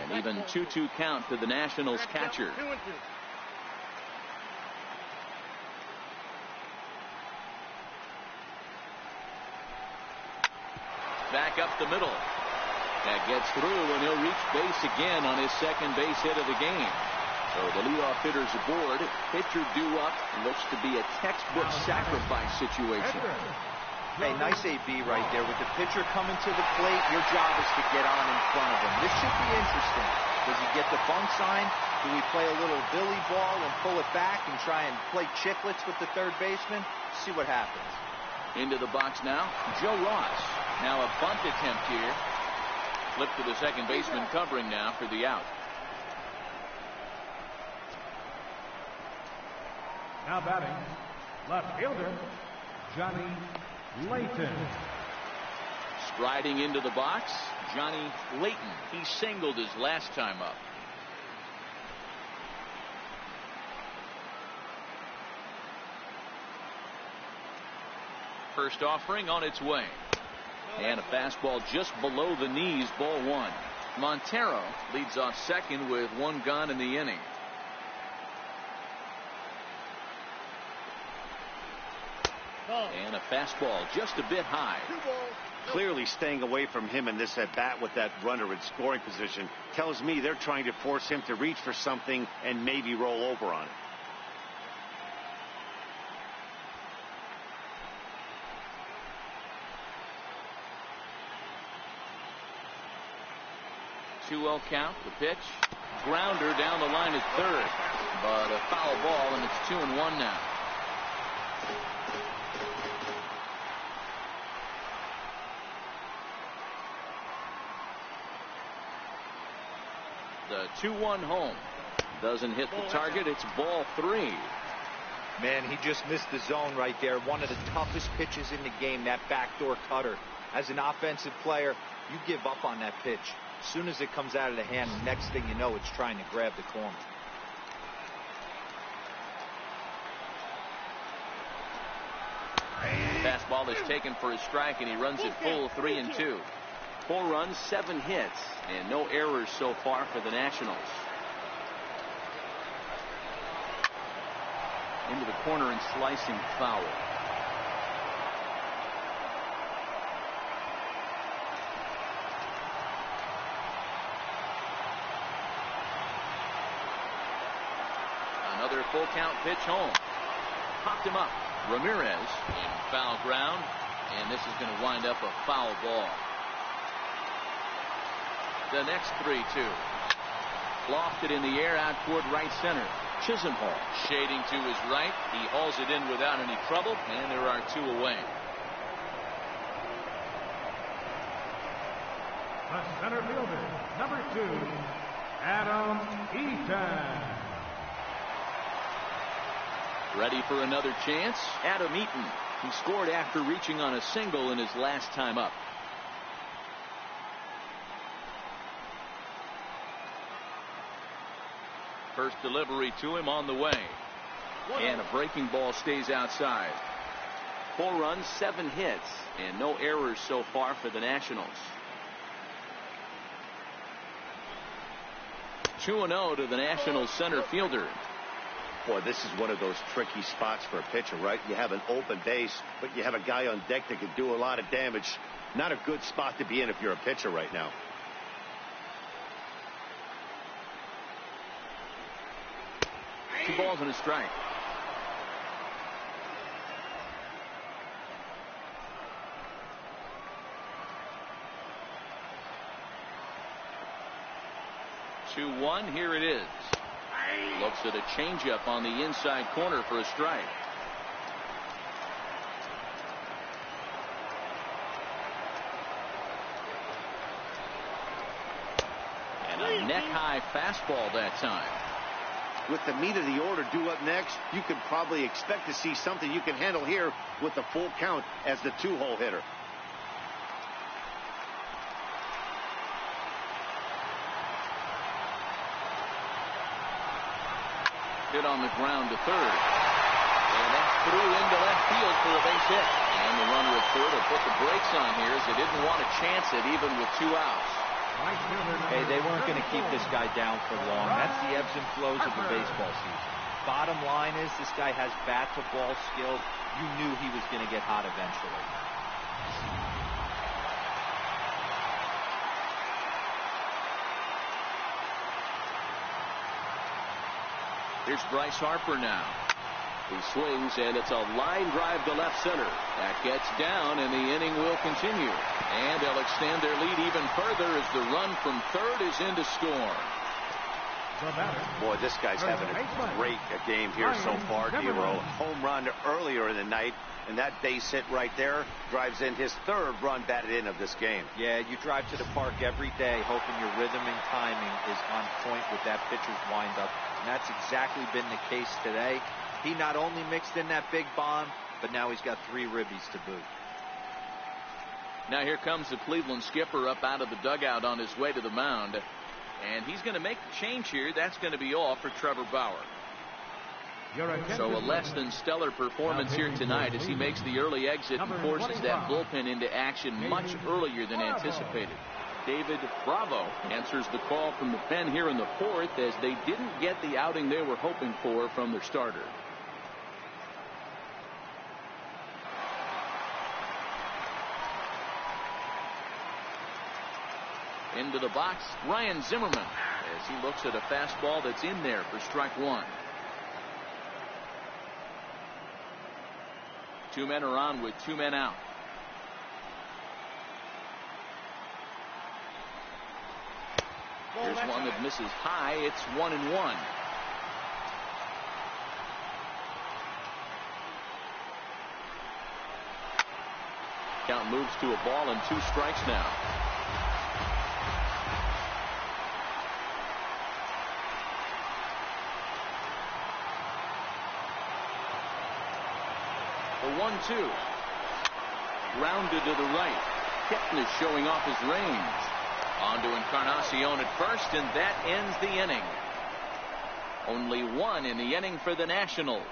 And even 2-2 count to the Nationals catcher. Back up the middle. That gets through, and he'll reach base again on his second base hit of the game. So the leadoff hitter's aboard. Pitcher due up. Looks to be a textbook sacrifice situation. Hey, nice AB right there. With the pitcher coming to the plate, your job is to get on in front of him. This should be interesting. Does he get the bunt sign? Do we play a little Billy ball and pull it back and try and play chicklets with the third baseman? See what happens. Into the box now, Joe Ross. Now a bunt attempt here. Flip to the second baseman covering now for the out. Now batting, left fielder, Johnny Layton. Striding into the box, Johnny Layton. He singled his last time up. First offering on its way. And a fastball just below the knees, ball 1. Montero leads off second with 1 gone in the inning. And a fastball just a bit high. Clearly staying away from him in this at bat with that runner in scoring position tells me they're trying to force him to reach for something and maybe roll over on it. Two-0 count. The pitch. Grounder down the line at third. But a foul ball, and it's 2-1 now. The 2-1 home. Doesn't hit the target. It's ball 3. Man, he just missed the zone right there. One of the toughest pitches in the game, that backdoor cutter. As an offensive player, you give up on that pitch. As soon as it comes out of the hand, the next thing you know, it's trying to grab the corner. Fastball is taken for a strike, and he runs it full 3-2. 4 runs, 7 hits, and no errors so far for the Nationals. Into the corner and slicing foul. Another full count pitch home. Popped him up. Ramirez in foul ground, and this is going to wind up a foul ball. The next 3-2. Lofted in the air out toward right center. Chisenhall shading to his right. He hauls it in without any trouble, and there are 2 away. The center fielder, number 2, Adam Eaton. Ready for another chance. Adam Eaton. He scored after reaching on a single in his last time up. First delivery to him on the way. And a breaking ball stays outside. 4 runs, 7 hits, and no errors so far for the Nationals. 2-0 to the Nationals center fielder. Boy, this is one of those tricky spots for a pitcher, right? You have an open base, but you have a guy on deck that can do a lot of damage. Not a good spot to be in if you're a pitcher right now. Two balls and a strike. Two one. Here it is. Looks at a changeup on the inside corner for a strike. And a neck-high fastball that time. With the meat of the order due up next, you could probably expect to see something you can handle here with the full count as the 2-hole hitter. Hit on the ground to third. And that's through into left field for a base hit. And the runner at third will put the brakes on here as they didn't want to chance it even with 2 outs. Hey, they weren't going to keep this guy down for long. That's the ebbs and flows of the baseball season. Bottom line is this guy has bat-to-ball skills. You knew he was going to get hot eventually. Here's Bryce Harper now. He swings, and it's a line drive to left center. That gets down, and the inning will continue. And they'll extend their lead even further as the run from third is in to score. Boy, this guy's having a great game here so far, D-Roll. Home run earlier in the night, and that base hit right there drives in his 3rd run batted in of this game. Yeah, you drive to the park every day hoping your rhythm and timing is on point with that pitcher's windup, and that's exactly been the case today. He not only mixed in that big bomb, but now he's got 3 ribbies to boot. Now here comes the Cleveland skipper up out of the dugout on his way to the mound. And he's going to make the change here. That's going to be all for Trevor Bauer. So a less than stellar performance here tonight as he makes the early exit and forces that bullpen into action much earlier than anticipated. David Bravo answers the call from the pen here in the 4th as they didn't get the outing they were hoping for from their starter. Into the box, Ryan Zimmerman, as he looks at a fastball that's in there for strike 1. 2 men are on with 2 men out. Here's one that misses high. It's 1-1. Count moves to a ball and 2 strikes now. The 1-2. Grounded to the right. Kipnis showing off his range. On to Encarnacion at first, and that ends the inning. Only 1 in the inning for the Nationals.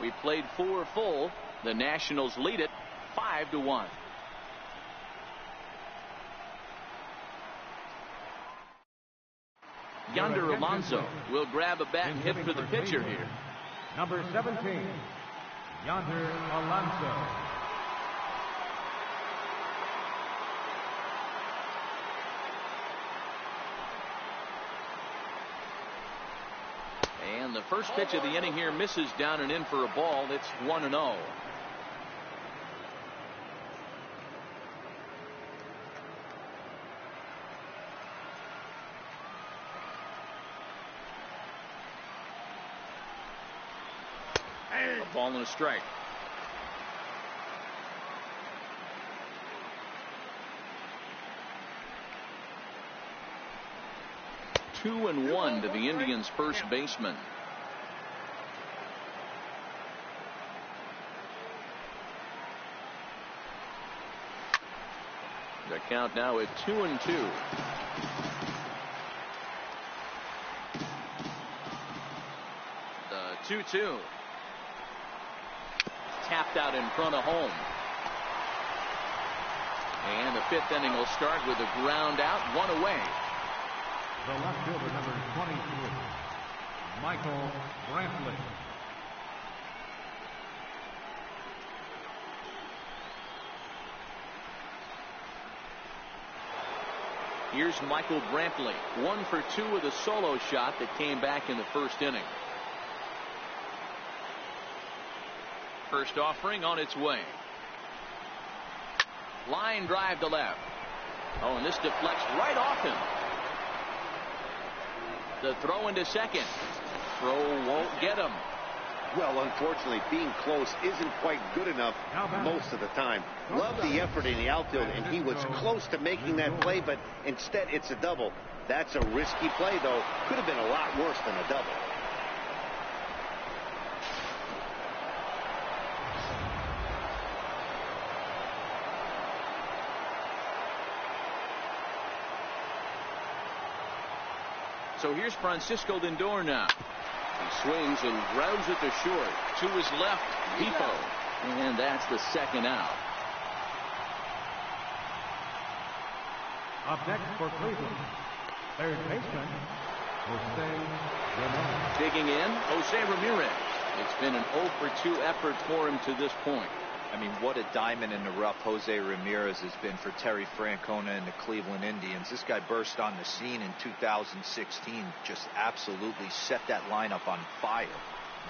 We played 4 full. The Nationals lead it 5-1. Yonder Alonso will grab a bat and hit for the pitcher here. Number 17, Yonder Alonso. And the first pitch of the inning here misses down and in for a ball. It's 1-0. A ball and a strike. Two and 1 to the Indians' first baseman. The count now at 2-2. 2-2. Tapped out in front of home. And the 5th inning will start with a ground out, 1 away. The left fielder, number 23, Michael Brantley. Here's Michael Brantley, 1 for 2 with a solo shot that came back in the 1st inning. First offering on its way. Line drive to left. Oh, and this deflects right off him. The throw into second. Throw won't get him. Well, unfortunately, being close isn't quite good enough most of the time. Love the effort in the outfield, and he was close to making that play, but instead it's a double. That's a risky play, though. Could have been a lot worse than a double. So here's Francisco Lindor now. He swings and grounds it to short. To his left, Defoe. And that's the 2nd out. Up next for Cleveland, third baseman, Jose Ramirez. Digging in, Jose Ramirez. It's been an 0 for 2 effort for him to this point. I mean, what a diamond in the rough Jose Ramirez has been for Terry Francona and the Cleveland Indians. This guy burst on the scene in 2016, just absolutely set that lineup on fire.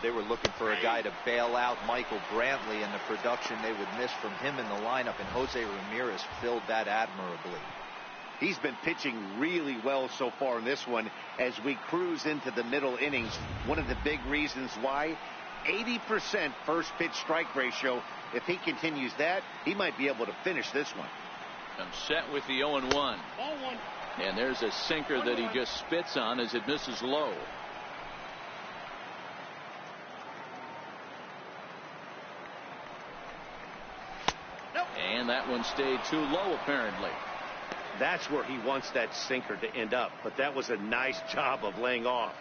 They were looking for a guy to bail out Michael Brantley, and the production they would miss from him in the lineup, and Jose Ramirez filled that admirably. He's been pitching really well so far in this one as we cruise into the middle innings. One of the big reasons why, 80% first pitch strike ratio. If he continues that, he might be able to finish this one. I'm set with the 0-1. And there's a sinker that he just spits on as it misses low. And that one stayed too low, apparently. That's where he wants that sinker to end up, but that was a nice job of laying off.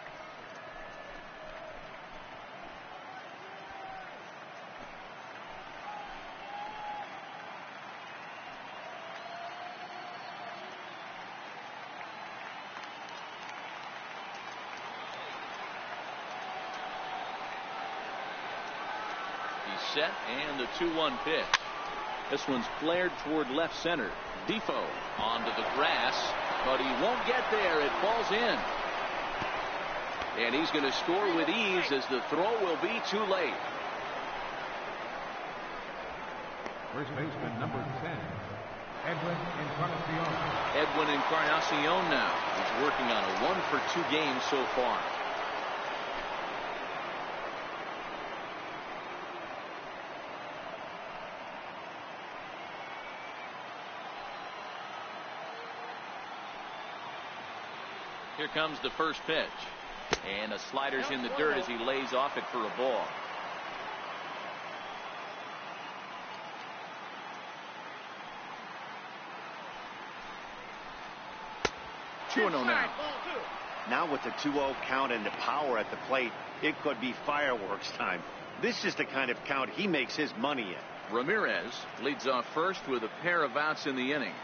Set and the 2-1 pitch. This one's flared toward left center. Defoe onto the grass, but he won't get there. It falls in. And he's going to score with ease as the throw will be too late. First baseman, number 10, Edwin Encarnacion. Edwin Encarnacion now. He's working on a 1 for 2 game so far. Here comes the first pitch. And a slider's in the dirt as he lays off it for a ball. Two and 0 now. Now with the 2-0 count and the power at the plate, it could be fireworks time. This is the kind of count he makes his money in. Ramirez leads off first with a pair of outs in the inning.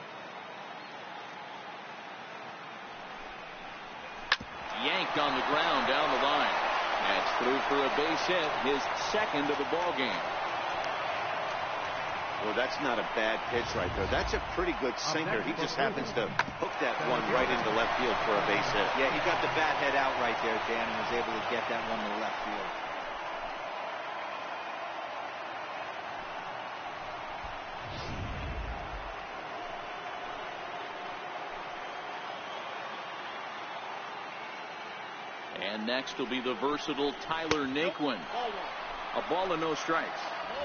Yanked on the ground down the line. That's through for a base hit, his 2nd of the ball game. Well, that's not a bad pitch right there. That's a pretty good sinker. He just happens to hook that one right into left field for a base hit. Yeah, he got the bat head out right there, Dan, and was able to get that one to left field. And next will be the versatile Tyler Naquin. A ball and no strikes.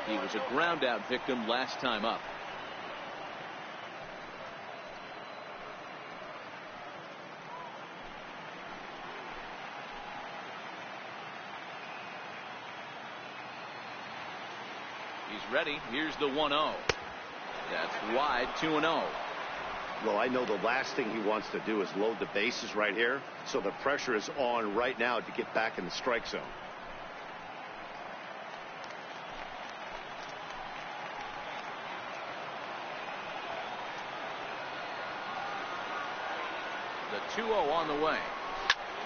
He was a ground out victim last time up. He's ready. Here's the 1-0. That's wide, 2-0. Well, I know the last thing he wants to do is load the bases right here, so the pressure is on right now to get back in the strike zone. The 2-0 on the way.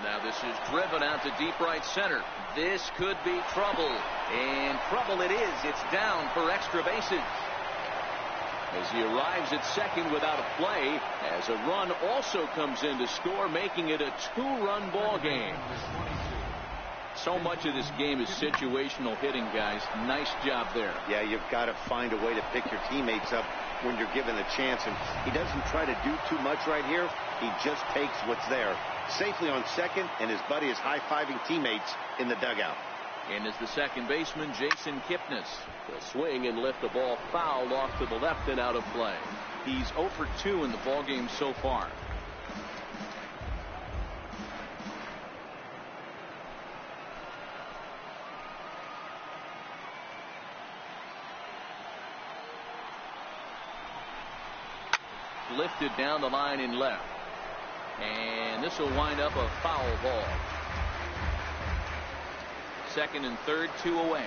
Now this is driven out to deep right center. This could be trouble. And trouble it is. It's down for extra bases. As he arrives at second without a play, as a run also comes in to score, making it a 2-run ball game. So much of this game is situational hitting, guys. Nice job there. Yeah, you've got to find a way to pick your teammates up when you're given a chance, and he doesn't try to do too much right here. He just takes what's there. Safely on second, and his buddy is high-fiving teammates in the dugout. And as the second baseman, Jason Kipnis. He'll swing and lift the ball foul off to the left and out of play. He's 0 for 2 in the ballgame so far. Lifted down the line in left. And this will wind up a foul ball. Second and third, 2 away.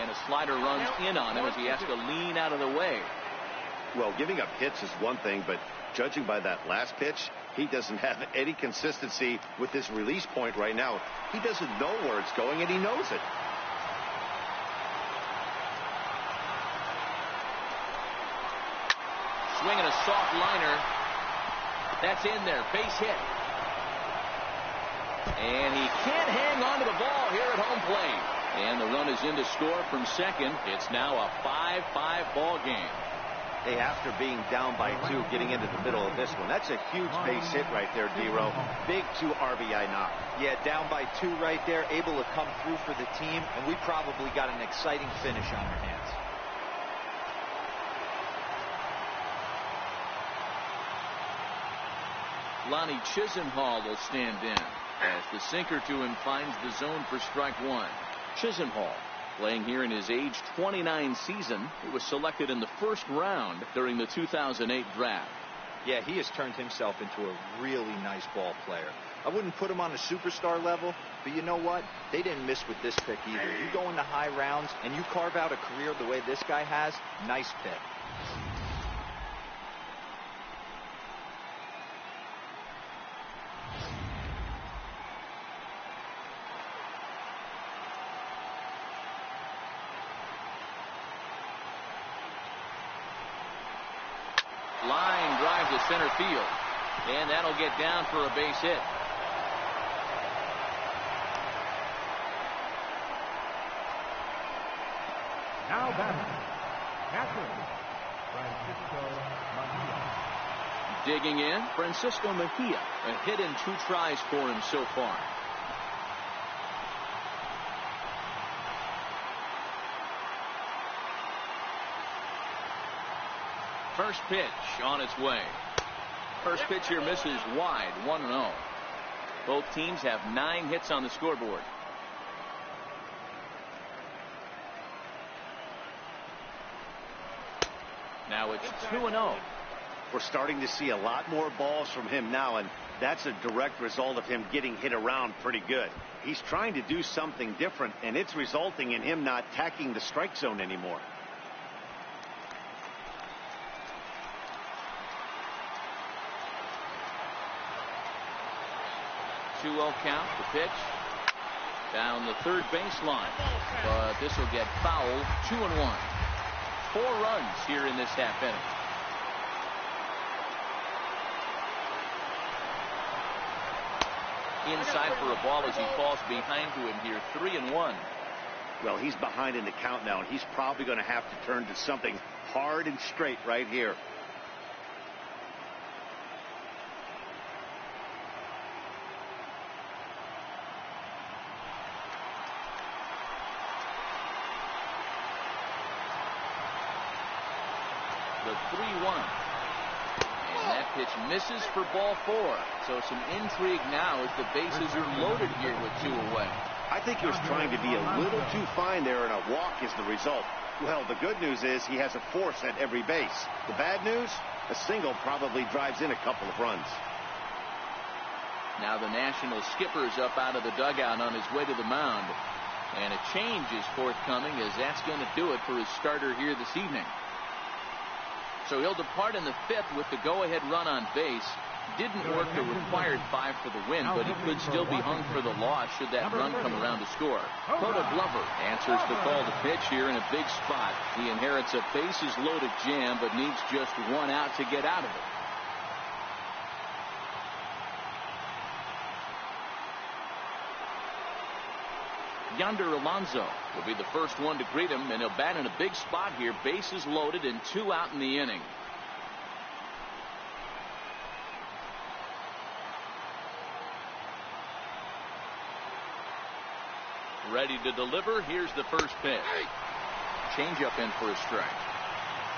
And a slider runs in on him as he has to lean out of the way. Well, giving up hits is one thing, but judging by that last pitch, he doesn't have any consistency with his release point right now. He doesn't know where it's going, and he knows it. Swinging a soft liner. That's in there. Base hit. And he can't hang on to the ball here at home plate. And the run is in to score from second. It's now a 5-5 ball game. Hey, after being down by 2, getting into the middle of this one, that's a huge base hit right there, D-Row. Big 2 RBI knock. Yeah, down by 2 right there, able to come through for the team, and we probably got an exciting finish on our hands. Lonnie Chisenhall will stand in as the sinker to him finds the zone for strike one. Chisenhall, playing here in his age 29 season, he was selected in the first round during the 2008 draft. Yeah, he has turned himself into a really nice ball player. I wouldn't put him on a superstar level, but you know what? They didn't miss with this pick either. You go into high rounds and you carve out a career the way this guy has, nice pick. Line drive to center field, and that'll get down for a base hit. Now batting, catcher, Francisco Mejia. Digging in, Francisco Mejia. A hit in 2 tries for him so far. First pitch on its way. First pitch here misses wide, 1-0. Both teams have 9 hits on the scoreboard. Now it's 2-0. We're starting to see a lot more balls from him now, and that's a direct result of him getting hit around pretty good. He's trying to do something different, and it's resulting in him not attacking the strike zone anymore. Count, the pitch down the third baseline, but this will get fouled. 2-1. 4 runs here in this half inning. Inside for a ball as he falls behind to him here. 3-1. Well, he's behind in the count now, and he's probably going to have to turn to something hard and straight right here. The 3-1. And that pitch misses for ball 4. So some intrigue now as the bases are loaded here with 2 away. I think he was trying to be a little too fine there, and a walk is the result. Well, the good news is he has a force at every base. The bad news? A single probably drives in a couple of runs. Now the National skipper is up out of the dugout on his way to the mound. And a change is forthcoming, as that's going to do it for his starter here this evening. So he'll depart in the 5th with the go-ahead run on base. Didn't work the required 5 for the win, but he could still be hung for the loss should that run come around to score. Coda Glover answers the call to pitch here in a big spot. He inherits a bases-loaded jam, but needs just 1 out to get out of it. Yonder Alonso will be the first one to greet him, and he'll bat in a big spot here. Bases loaded and 2 out in the inning. Ready to deliver. Here's the first pitch. Changeup in for a strike.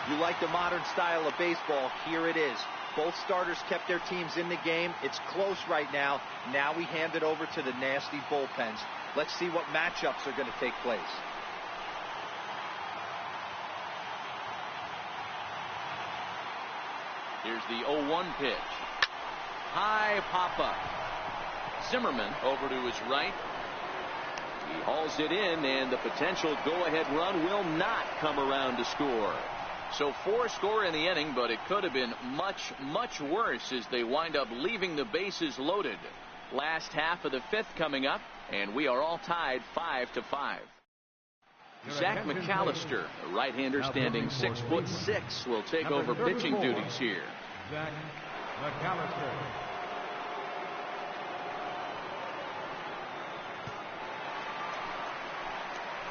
You like the modern style of baseball. Here it is. Both starters kept their teams in the game. It's close right now. Now we hand it over to the nasty bullpens. Let's see what matchups are going to take place. Here's the 0-1 pitch. High pop-up. Zimmerman over to his right. He hauls it in, and the potential go-ahead run will not come around to score. So 4 score in the inning, but it could have been much, much worse as they wind up leaving the bases loaded. Last half of the 5th coming up, and we are all tied 5-5. Zach McAllister, a right-hander standing 6'6", will take over pitching duties here. Zach McAllister.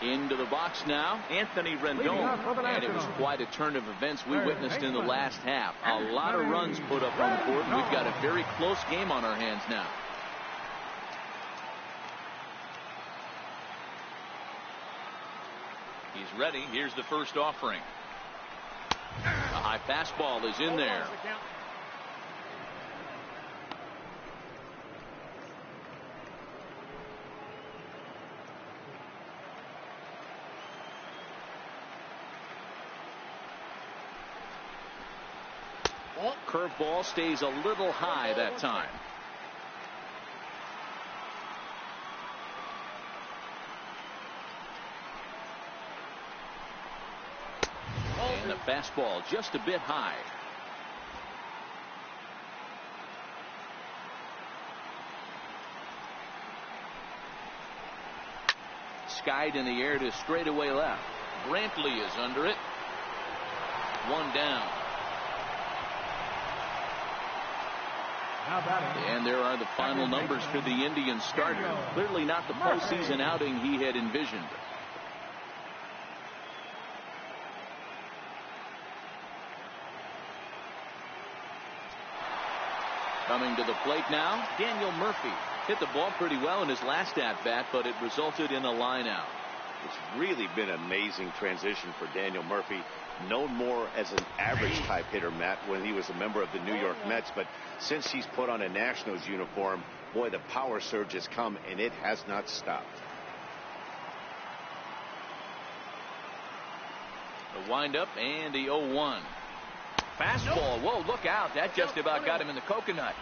Into the box now, Anthony Rendon, and it was quite a turn of events we witnessed in the last half. A lot of runs put up on the board, and we've got a very close game on our hands now. He's ready. Here's the first offering. A high fastball is in there. Curveball stays a little high that time. And the fastball just a bit high. Skied in the air to straightaway left. Brantley is under it. 1 down. And there are the final numbers for the Indian starter. Clearly not the postseason outing he had envisioned. Coming to the plate now, Daniel Murphy. Hit the ball pretty well in his last at-bat, but it resulted in a line out. It's really been an amazing transition for Daniel Murphy, known more as an average type hitter, Matt, when he was a member of the New York Mets. But since he's put on a Nationals uniform, boy, the power surge has come, and it has not stopped. The windup and the 0-1. Fastball. Whoa, look out. That just about got him in the coconut.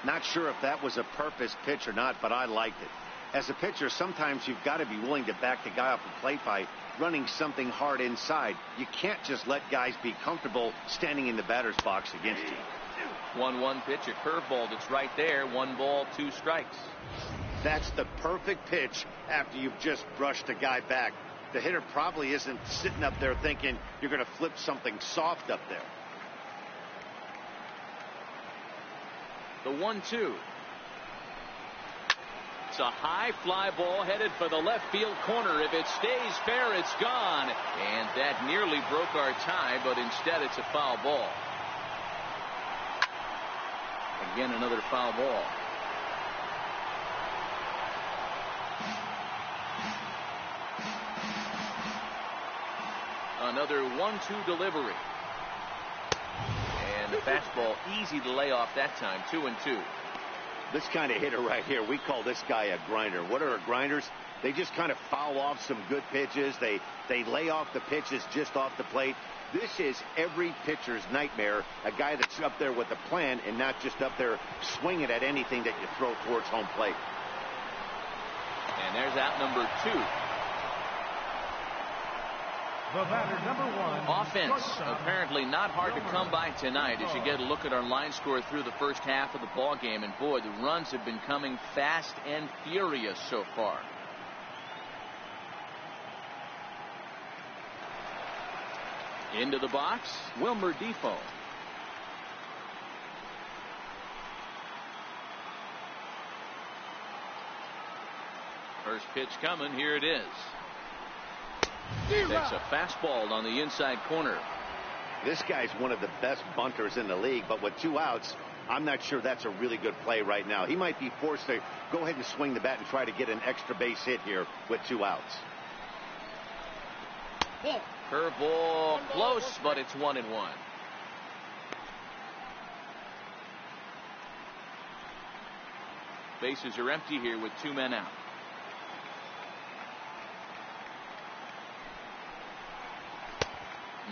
Not sure if that was a purpose pitch or not, but I liked it. As a pitcher, sometimes you've got to be willing to back the guy off the plate by running something hard inside. You can't just let guys be comfortable standing in the batter's box against you. 1-1 pitch, a curveball that's right there. 1 ball, 2 strikes. That's the perfect pitch after you've just brushed a guy back. The hitter probably isn't sitting up there thinking you're going to flip something soft up there. The 1-2. It's a high fly ball headed for the left field corner. If it stays fair, it's gone. And that nearly broke our tie, but instead it's a foul ball. Again, another foul ball. Another 1-2 delivery. And the fastball easy to lay off that time. 2-2. This kind of hitter right here, we call this guy a grinder. What are grinders? They just kind of foul off some good pitches. They lay off the pitches just off the plate. This is every pitcher's nightmare, a guy that's up there with a plan and not just up there swinging at anything that you throw towards home plate. And there's out number 2. The batter, number 1. Offense apparently not hard to come by tonight as you get a look at our line score through the first half of the ball game. And boy, the runs have been coming fast and furious so far. Into the box, Wilmer Defoe. First pitch coming. Here it is. Takes a fastball on the inside corner. This guy's one of the best bunters in the league, but with 2 outs, I'm not sure that's a really good play right now. He might be forced to go ahead and swing the bat and try to get an extra base hit here with 2 outs. Curveball close, but it's 1-1. Bases are empty here with 2 men out.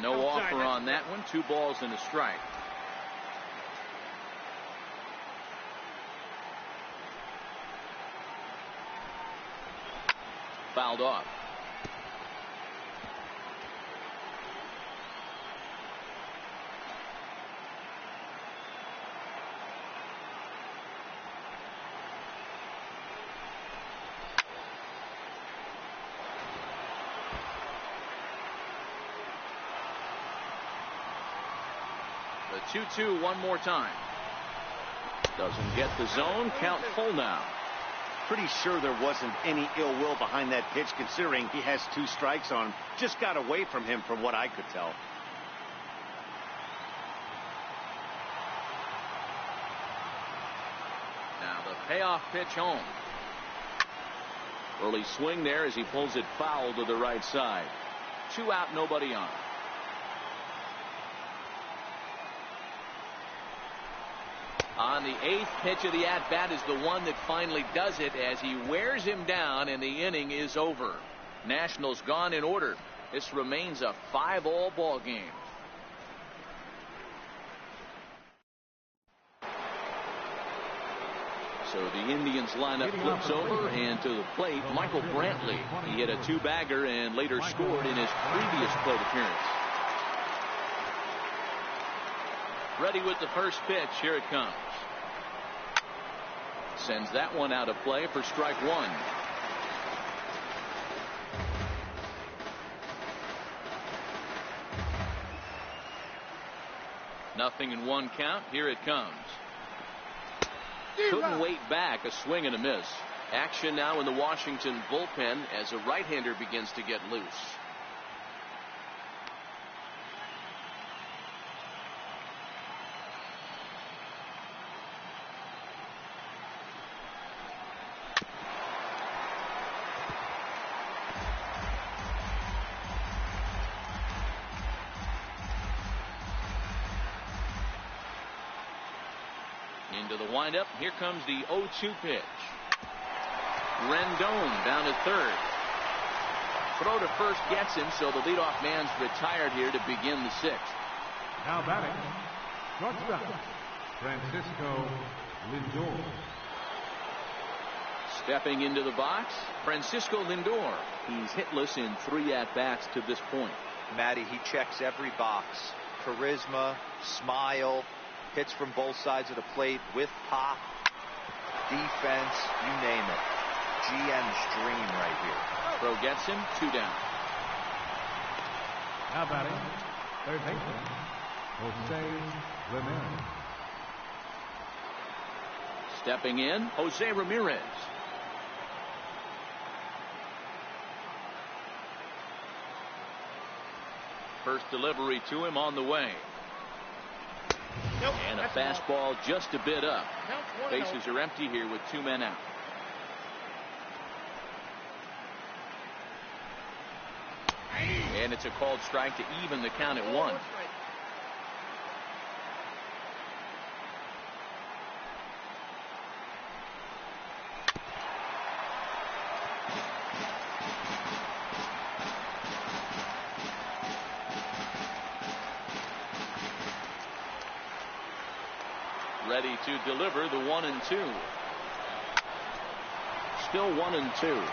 No offer on that one. 2 balls and a strike. Fouled off. The 2-2 one more time. Doesn't get the zone. Count full now. Pretty sure there wasn't any ill will behind that pitch, considering he has 2 strikes on him. Just got away from him from what I could tell. Now the payoff pitch home. Early swing there as he pulls it foul to the right side. 2 out, nobody on. On the 8th pitch of the at-bat is the one that finally does it as he wears him down and the inning is over. Nationals gone in order. This remains a 5-all ball game. So the Indians lineup flips over, and to the plate, Michael Brantley. He hit a 2-bagger and later scored in his previous plate appearance. Ready with the first pitch. Here it comes. Sends that one out of play for strike 1. Nothing in 1 count. Here it comes. Couldn't wait back. A swing and a miss. Action now in the Washington bullpen as a right-hander begins to get loose. Into the windup. Here comes the 0-2 pitch. Rendon down at third. Throw to first gets him, so the leadoff man's retired here to begin the 6th. Now batting, shortstop, Francisco Lindor. Stepping into the box, Francisco Lindor. He's hitless in 3 at-bats to this point. Matty, he checks every box. Charisma, smile, hits from both sides of the plate with pop, defense, you name it. GM's dream right here. Throw gets him, 2 down. Now batting, third baseman, Jose Ramirez. Stepping in, Jose Ramirez. First delivery to him on the way. And a fastball just a bit up. Bases are empty here with 2 men out. And it's a called strike to even the count at 1. Ready to deliver the 1-2. Still 1-2.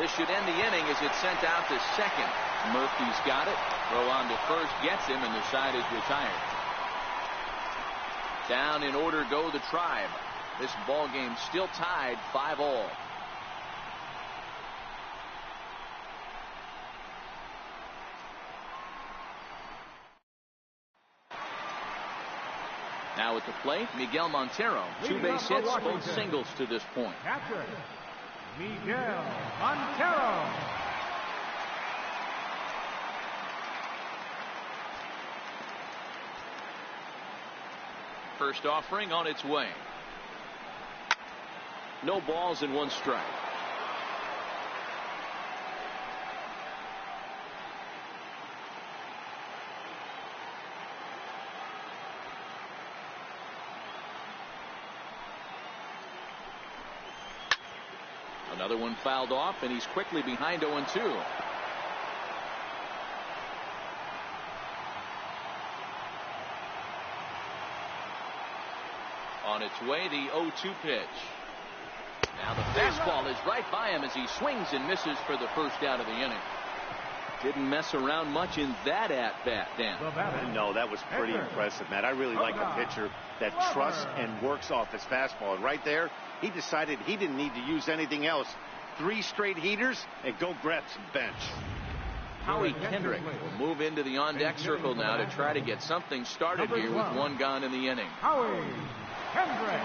This should end the inning as it's sent out to second. Murphy's got it. Throw on to first gets him, and the side is retired. Down in order go the Tribe. This ball game still tied 5-all. Now at the plate, Miguel Montero. 2 base hits, both singles to this point. Catcher, Miguel Montero. First offering on its way. No balls and 1 strike. Another one fouled off, and he's quickly behind 0-2. On its way, the 0-2 pitch. Now the fastball is right by him as he swings and misses for the first out of the inning. Didn't mess around much in that at-bat, Dan. No, that was pretty impressive, Matt. I really like a pitcher that trusts and works off his fastball. And right there, he decided he didn't need to use anything else. 3 straight heaters and go grab some bench. Howie Kendrick will move into the on-deck circle now to try to get something started here with 1 gone in the inning. Howie Kendrick.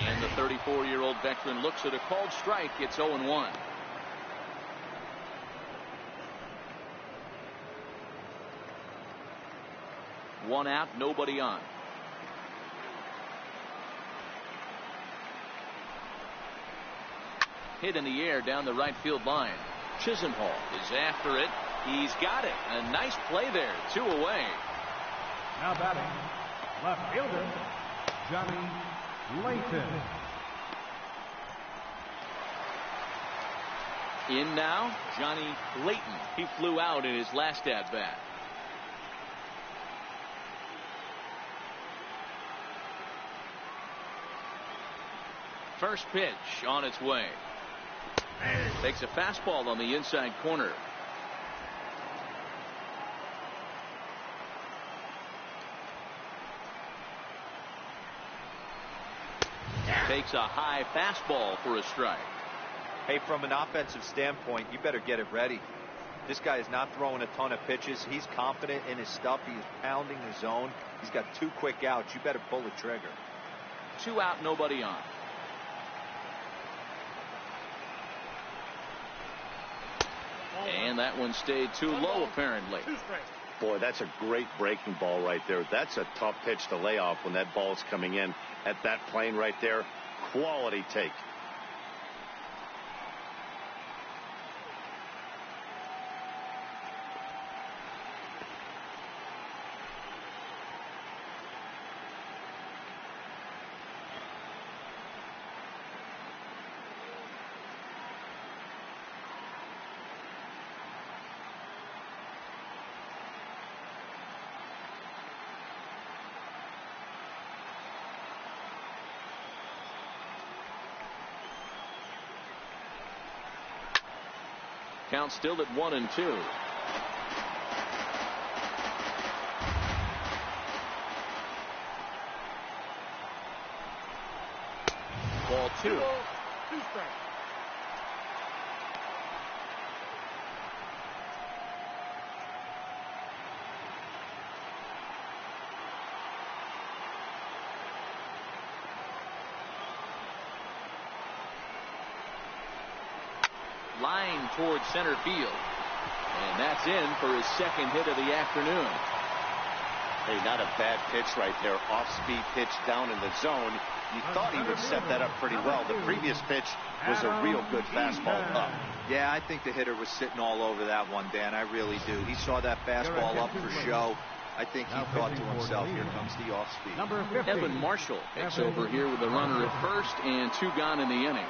And the 34-year-old veteran looks at a called strike. It's 0-1. One out, nobody on. Hit in the air down the right field line. Chisenhall is after it. He's got it. A nice play there. 2 away. Now batting, left fielder, Johnny Layton. In now, Johnny Layton. He flew out in his last at-bat. First pitch on its way. Takes a fastball on the inside corner. Takes a high fastball for a strike. Hey, from an offensive standpoint, you better get it ready. This guy is not throwing a ton of pitches. He's confident in his stuff. He's pounding the zone. He's got 2 quick outs. You better pull the trigger. 2 out, nobody on. And that one stayed too low, apparently. Boy, that's a great breaking ball right there. That's a tough pitch to lay off when that ball's coming in at that plane right there. Quality take. Count still at 1-2. Ball 2. Line towards center field. And that's in for his second hit of the afternoon. Hey, not a bad pitch right there. Off-speed pitch down in the zone. You thought he would set that up pretty well. The previous pitch was a real good fastball up. Yeah, I think the hitter was sitting all over that one, Dan. I really do. He saw that fastball up for show. I think he thought to himself, here comes the off-speed. Evan Marshall takes over here with a runner at first and 2 gone in the inning.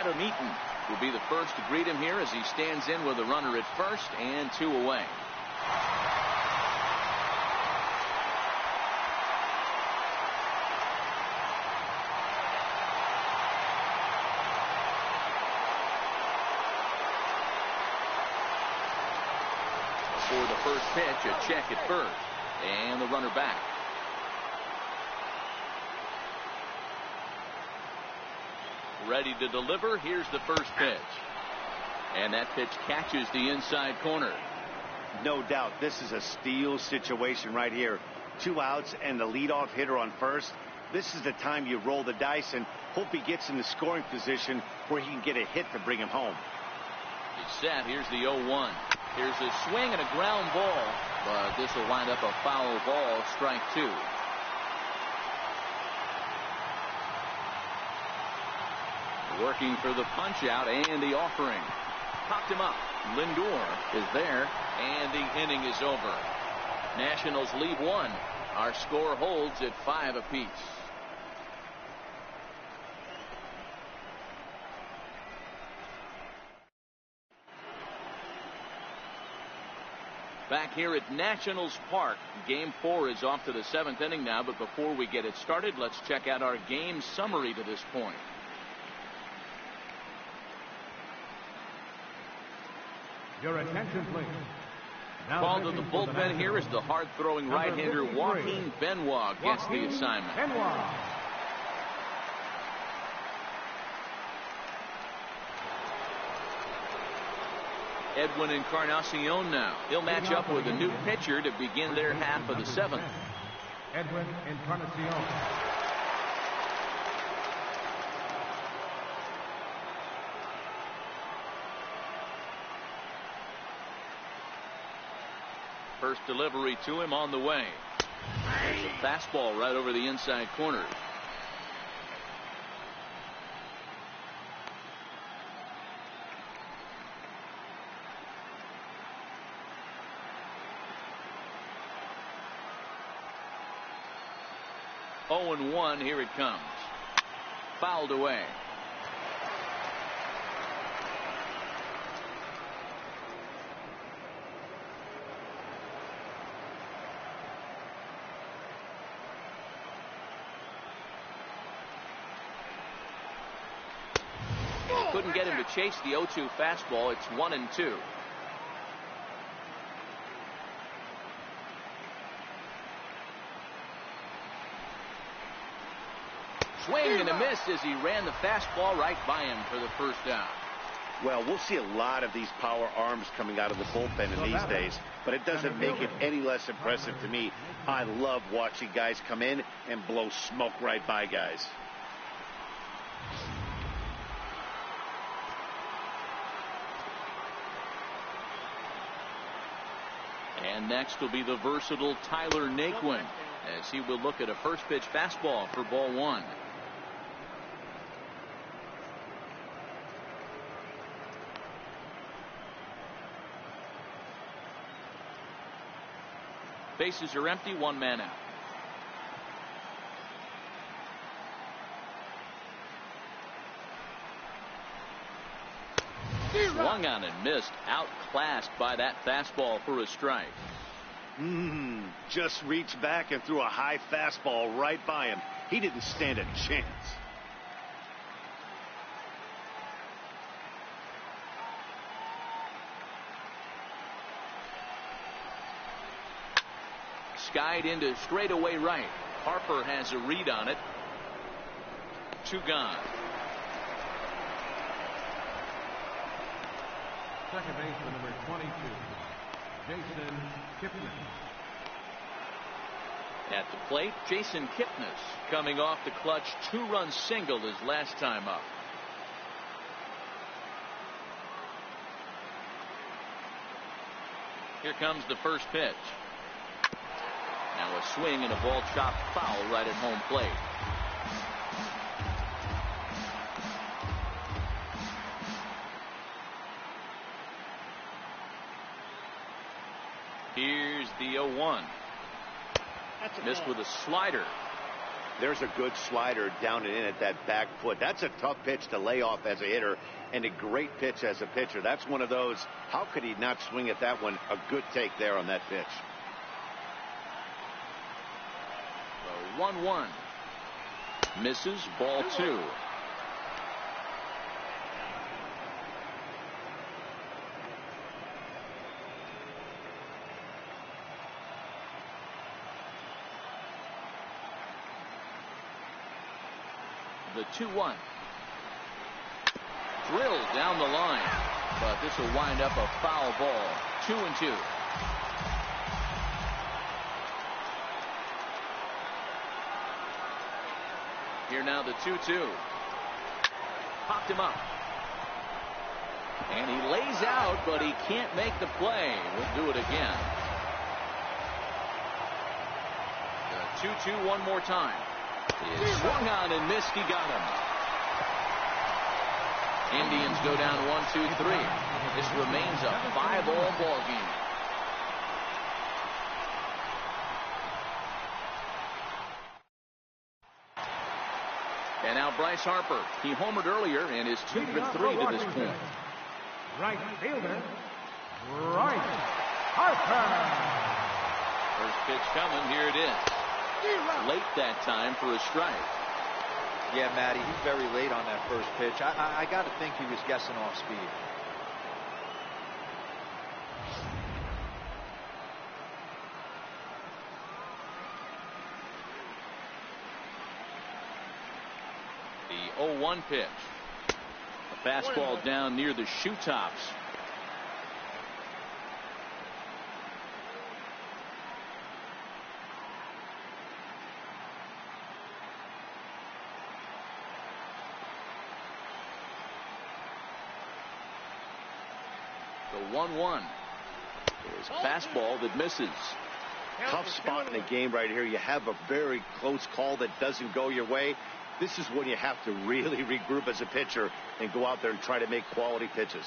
Adam Eaton will be the first to greet him here as he stands in with a runner at first and 2 away. For the first pitch, a check at first, and the runner back. Ready to deliver. Here's the first pitch. And that pitch catches the inside corner. No doubt this is a steal situation right here. 2 outs and the leadoff hitter on first. This is the time you roll the dice and hope he gets in the scoring position where he can get a hit to bring him home. He's set. Here's the 0-1. Here's a swing and a ground ball, but this will wind up a foul ball, strike 2. Working for the punch out and the offering. Popped him up. Lindor is there, and the inning is over. Nationals lead 1. Our score holds at 5 apiece. Back here at Nationals Park, Game 4 is off to the 7th inning now, but before we get it started, let's check out our game summary to this point. Your attention, please. Called to the bullpen here is the hard-throwing right-hander Joaquin Benoit gets the assignment. Edwin Encarnacion now. He'll match up with a new pitcher to begin their half of the 7th. Edwin Encarnacion. First delivery to him on the way. There's a fastball right over the inside corner. Oh, and 1, here it comes. Fouled away. Couldn't get him to chase the 0-2 fastball. It's 1-2. Swing and a miss as he ran the fastball right by him for the first down. Well, we'll see a lot of these power arms coming out of the bullpen in these days, but it doesn't make it any less impressive to me. I love watching guys come in and blow smoke right by guys. And next will be the versatile Tyler Naquin as he will look at a first pitch fastball for ball 1. Bases are empty, 1 man out. Swung on and missed, outclassed by that fastball for a strike. Just reached back and threw a high fastball right by him. He didn't stand a chance. Skied into straightaway right. Harper has a read on it. 2 gone. Second baseman number 22, Jason Kipnis. At the plate, Jason Kipnis coming off the clutch 2-run single his last time up. Here comes the first pitch. Now a swing and a ball chopped foul right at home plate. Here's the 0-1. Missed with a slider. There's a good slider down and in at that back foot. That's a tough pitch to lay off as a hitter, and a great pitch as a pitcher. That's one of those, how could he not swing at that one? A good take there on that pitch. The 1-1. Misses, ball 2. The 2-1. Drilled down the line, but this will wind up a foul ball. 2-2. Here now the 2-2. Popped him up. And he lays out, but he can't make the play. We'll do it again. The 2-2 one more time. He swung on and missed. He got him. Indians go down 1-2-3. This remains a 5-all ball game. And now Bryce Harper. He homered earlier and is 2 for 3 to this point. Right fielder, Bryce Harper. First pitch coming. Here it is. Late that time for a strike. Yeah, Matty, he's very late on that first pitch. I got to think he was guessing off speed. The 0-1 pitch. A fastball down near the shoe tops. The 1-1 is fastball that misses. Tough spot in the game right here. You have a very close call that doesn't go your way. This is when you have to really regroup as a pitcher and go out there and try to make quality pitches.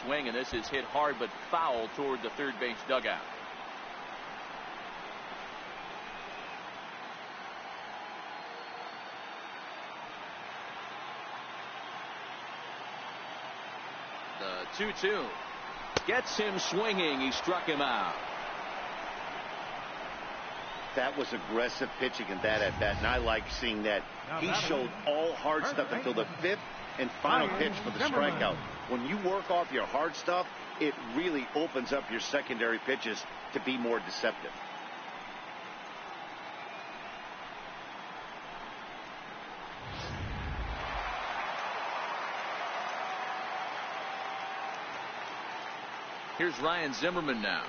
Swing, and this is hit hard but foul toward the third base dugout. The 2-2 gets him swinging. He struck him out. That was aggressive pitching in that at bat, and I like seeing that. He showed all hard stuff until the 5th and final pitch for the strikeout. When you work off your hard stuff, it really opens up your secondary pitches to be more deceptive. Here's Ryan Zimmerman now.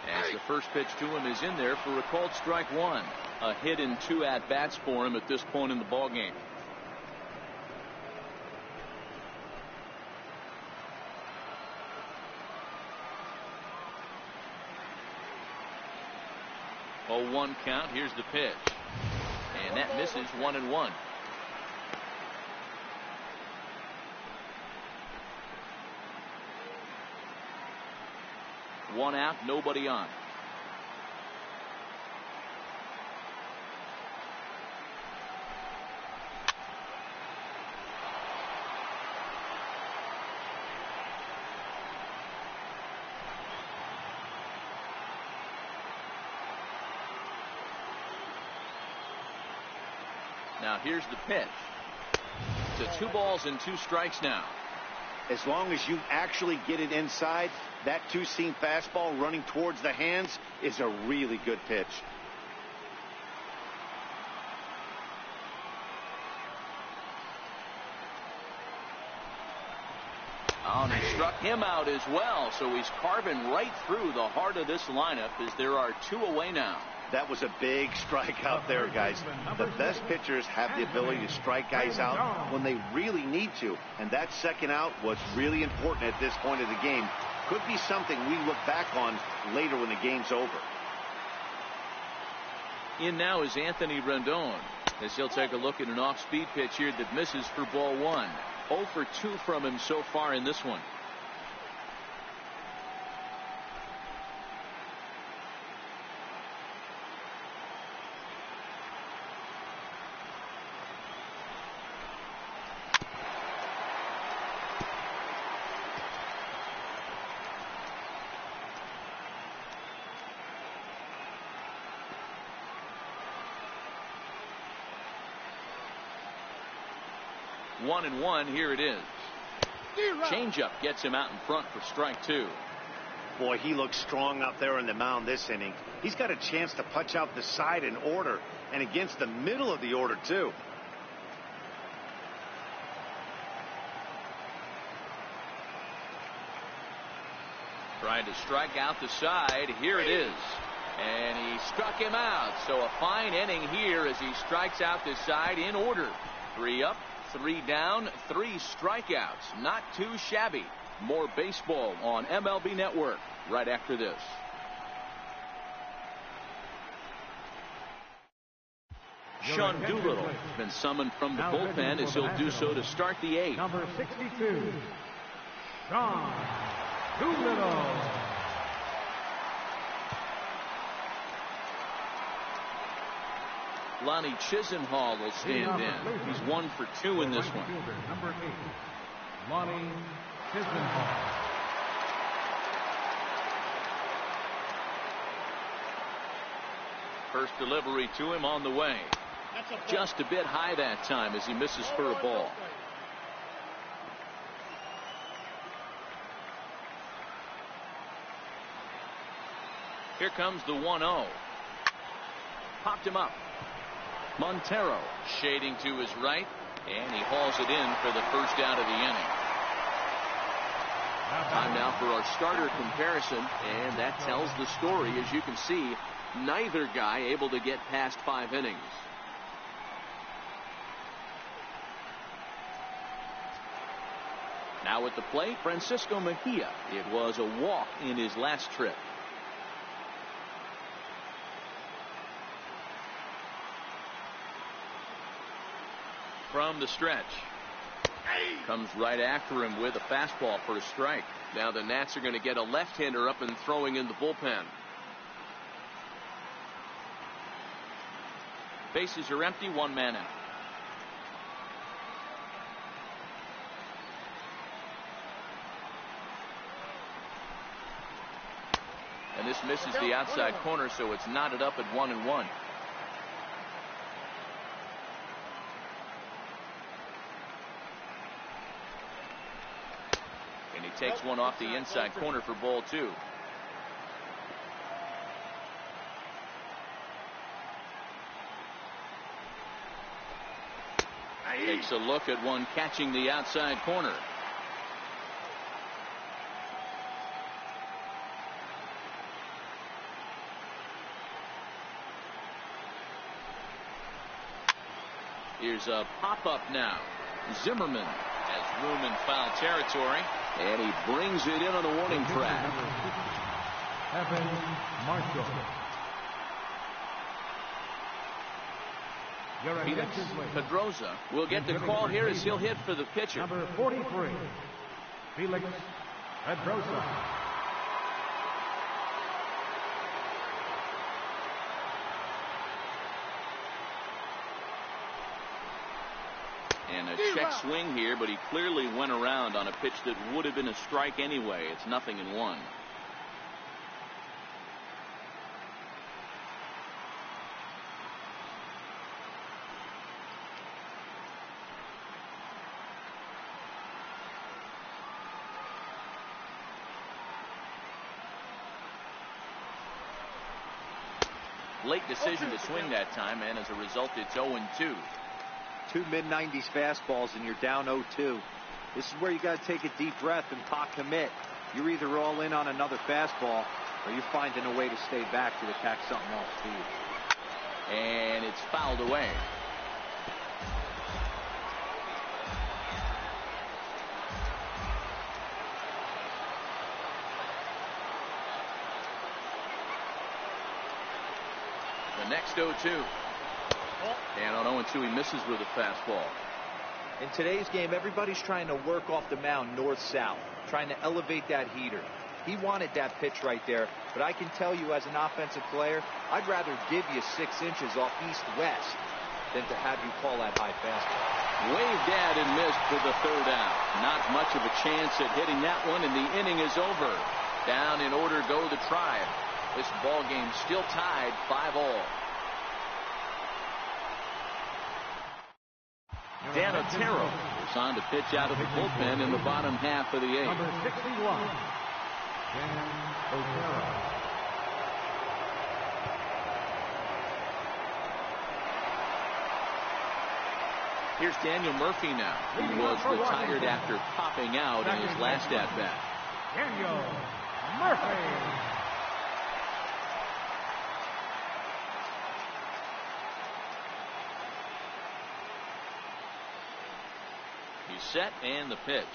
As the first pitch to him is in there for a called strike 1. A hit in 2 at-bats for him at this point in the ballgame. Oh, 1 count. Here's the pitch. And that misses. 1-1. One out, nobody on. Now here's the pitch. To 2 balls and 2 strikes now. As long as you actually get it inside, that 2-seam fastball running towards the hands is a really good pitch. Oh, and he struck him out as well, so he's carving right through the heart of this lineup as there are 2 away now. That was a big strikeout there, guys. The best pitchers have the ability to strike guys out when they really need to, and that second out was really important at this point of the game. Could be something we look back on later when the game's over. In now is Anthony Rendon. As he'll take a look at an off-speed pitch here that misses for ball one. 0 for 2 from him so far in this one. One and one. Here it is. Changeup gets him out in front for strike two. Boy, he looks strong out there on the mound this inning. He's got a chance to punch out the side in order and against the middle of the order too. Trying to strike out the side. Here it is. And he struck him out. So a fine inning here as he strikes out the side in order. 3 up, 3 down, 3 strikeouts. Not too shabby. More baseball on MLB Network right after this. Sean Doolittle has been summoned from the bullpen as he'll do so to start the 8th. Number 62, Sean Doolittle. Lonnie Chisenhall will stand in. He's 1 for 2 in this one. Number 8, Lonnie Chisenhall. First delivery to him on the way. Just a bit high that time as he misses for a ball. Here comes the 1-0. Popped him up. Montero shading to his right, and he hauls it in for the first out of the inning. Time now for our starter comparison, and that tells the story. As you can see, neither guy able to get past 5 innings. Now at the plate, Francisco Mejia. It was a walk in his last trip. From the stretch. Comes right after him with a fastball for a strike. Now the Nats are going to get a left-hander up and throwing in the bullpen. Bases are empty, 1 man out. And this misses the outside corner, so it's knotted up at 1-1. And he takes one off the inside corner for ball 2. Takes a look at one catching the outside corner. Here's a pop-up now. Zimmerman has room in foul territory, and he brings it in on the warning track. Evan Marshall. Felix Pedroza will get the call here as he'll hit for the pitcher. Number 43, Felix Pedroza. And a check swing here, but he clearly went around on a pitch that would have been a strike anyway. It's 0-1. Late decision to swing that time, and as a result, it's 0-2. 2 mid-90s fastballs and you're down 0-2. This is where you got to take a deep breath and pot commit. You're either all in on another fastball or you're finding a way to stay back to attack something off speed. And it's fouled away. The next 0-2. And on 0-2, he misses with a fastball. In today's game, everybody's trying to work off the mound north-south, trying to elevate that heater. He wanted that pitch right there, but I can tell you as an offensive player, I'd rather give you 6 inches off east-west than to have you call that high fastball. Waved at and missed for the 3rd out. Not much of a chance at hitting that one, and the inning is over. Down in order go the Tribe. This ball game still tied 5-all. Dan Otero is on to pitch out of the bullpen in the bottom half of the 8th. Number 61, Dan Otero. Here's Daniel Murphy now, who was retired after popping out in his last at-bat. Daniel Murphy. He's set, and the pitch.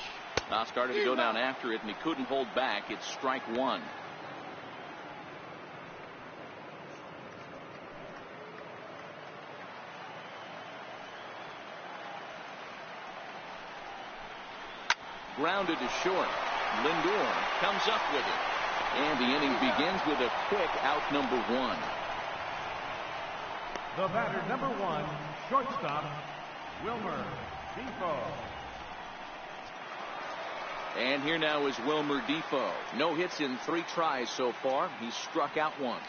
Started to go down after it, and he couldn't hold back. It's strike 1. Grounded to short. Lindor comes up with it. And the inning begins with a quick out number 1. The batter, number 1, shortstop, Wilmer Depot. And here now is Wilmer Depot. No hits in 3 tries so far. He's struck out once.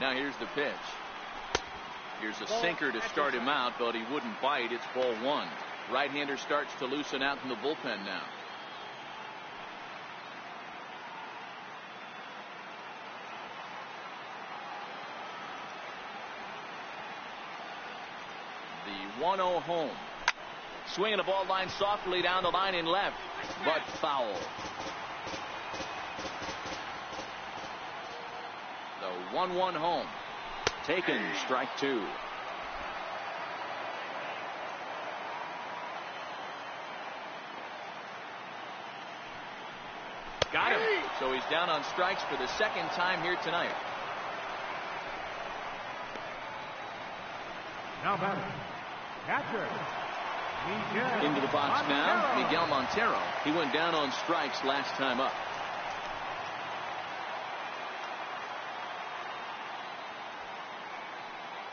Now here's the pitch. Here's a sinker to start him out, but he wouldn't bite. It's ball 1. Right-hander starts to loosen out in the bullpen now. The 1-0 home. Swinging a ball line softly down the line in left, but foul. The 1-1 home. Taken, strike 2. Got him. So he's down on strikes for the 2nd time here tonight. Now batting, catcher, Miguel Into the box now, Miguel Montero. He went down on strikes last time up.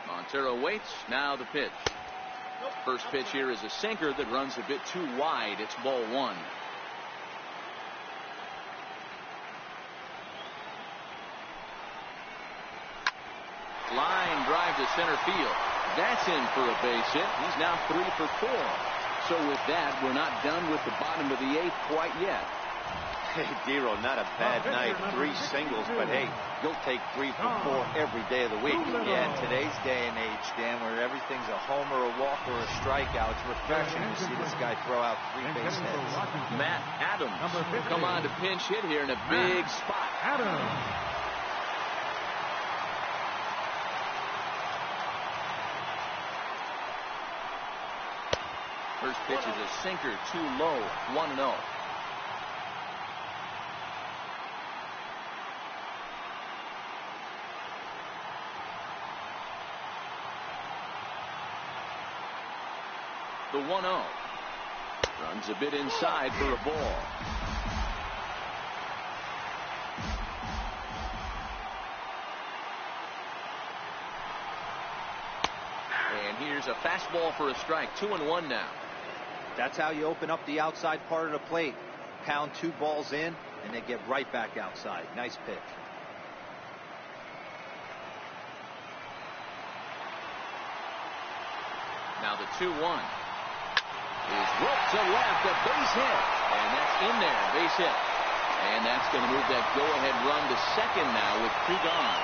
Montero waits. Now the pitch. First pitch here is a sinker that runs a bit too wide. It's ball 1. Line drive to center field. That's in for a base hit. He's now 3 for 4. So with that, we're not done with the bottom of the 8th quite yet. Hey, Dero, not a bad night. 3 singles, but hey, you'll take 3 for 4 every day of the week. Yeah, in today's day and age, Dan, where everything's a homer, a walk, or a strikeout, it's refreshing to see this guy throw out 3 base hits. Matt Adams come on to pinch hit here in a big spot. First pitch is a sinker, too low, 1-0. The 1-0. Runs a bit inside for a ball. And here's a fastball for a strike. 2-1 now. That's how you open up the outside part of the plate. Pound 2 balls in, and they get right back outside. Nice pitch. Now the 2-1 is roped to left, a base hit, and that's in there, base hit. And that's going to move that go-ahead run to second now with 2 gone.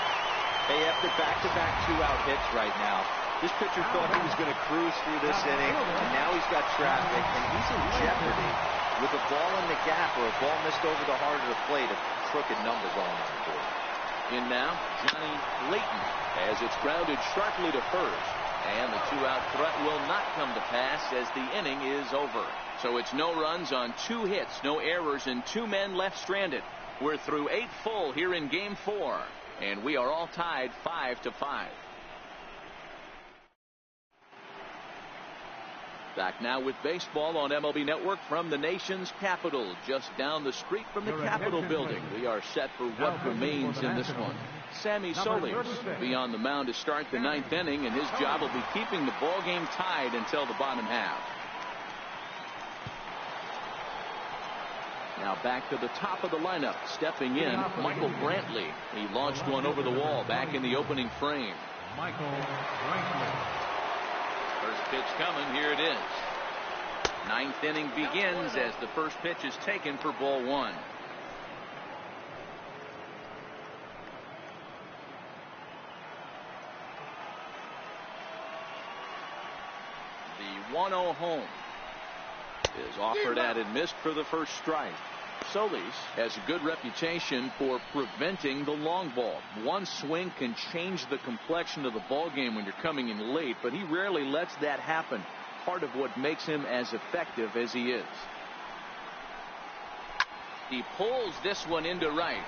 Hey, after back-to-back 2-out hits right now, this pitcher thought he was going to cruise through this inning, and now he's got traffic, and he's in jeopardy with a ball in the gap or a ball missed over the heart of the plate, a crooked number going on the board. In now, Johnny Layton, as it's grounded sharply to first. And the 2-out threat will not come to pass as the inning is over. So it's no runs on 2 hits, no errors, and 2 men left stranded. We're through 8 full here in Game 4, and we are all tied 5-5. Back now with baseball on MLB Network from the nation's capital, just down the street from the Capitol building. We are set for what remains in this one. Sammy Solis will be on the mound to start the 9th inning, and his job will be keeping the ball game tied until the bottom half. Now back to the top of the lineup, stepping in, Michael Brantley. He launched one over the wall back in the opening frame. Michael Brantley. First pitch coming, here it is. 9th inning begins as the first pitch is taken for ball 1. The 1-0 home is offered at and missed for the first strike. Solis has a good reputation for preventing the long ball. One swing can change the complexion of the ball game when you're coming in late, but he rarely lets that happen. Part of what makes him as effective as he is. He pulls this one into right.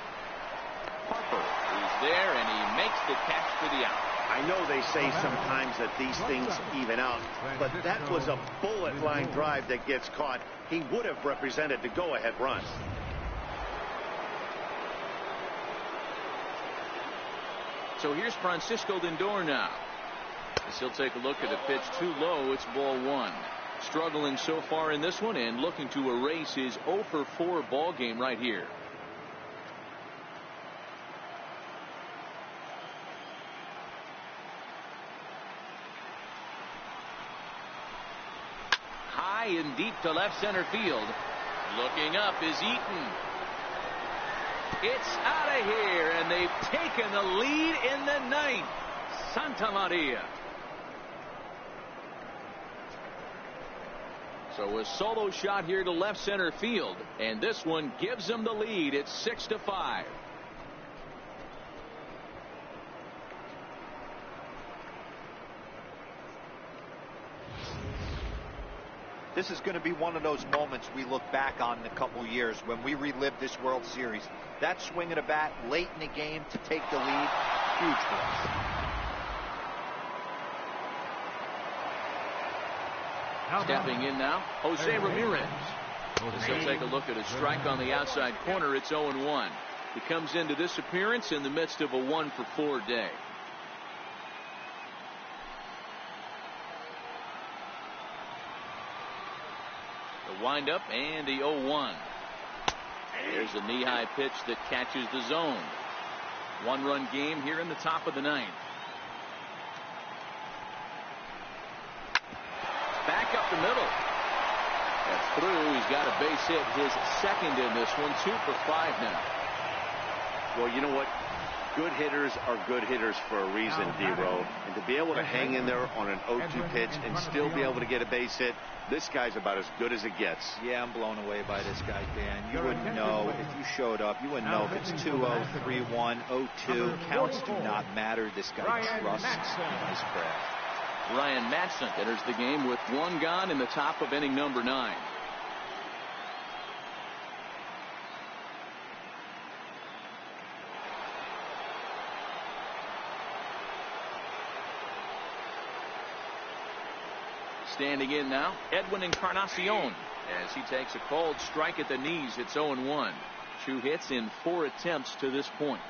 Harper is there, and he makes the catch for the out. I know they say sometimes that these things even out, but that was a bullet line drive that gets caught. He would have represented the go-ahead run. So here's Francisco Lindor now. As he'll take a look at a pitch too low. It's ball 1. Struggling so far in this one and looking to erase his 0 for 4 ball game right here. High and deep to left center field. Looking up is Eaton. It's out of here, and they've taken the lead in the 9th. Santa Maria. So a solo shot here to left center field, and this one gives them the lead. It's 6-5. This is going to be one of those moments we look back on in a couple years when we relive this World Series. That swing of the bat late in the game to take the lead, huge for us. Stepping in now, Jose Ramirez. As he'll take a look at a strike on the outside corner, it's 0-1. He comes into this appearance in the midst of a 1 for 4 day. The windup and the 0-1. There's a knee-high pitch that catches the zone. 1-run game here in the top of the 9th. Back up the middle. That's through. He's got a base hit, his second in this one. 2 for 5 now. Well, you know what? Good hitters are good hitters for a reason, D-Row. And to be able to hang in there on an 0-2 pitch and still be able to get a base hit, this guy's about as good as it gets. Yeah, I'm blown away by this guy, Dan. You wouldn't know if you showed up. You wouldn't know if it's 2-0, 3-1, 0-2. Counts do not matter. This guy trusts his craft. Ryan Madsen enters the game with 1 gone in the top of inning number 9. Standing in now, Edwin Encarnacion, as he takes a called strike at the knees. It's 0-1. 2 hits in 4 attempts to this point.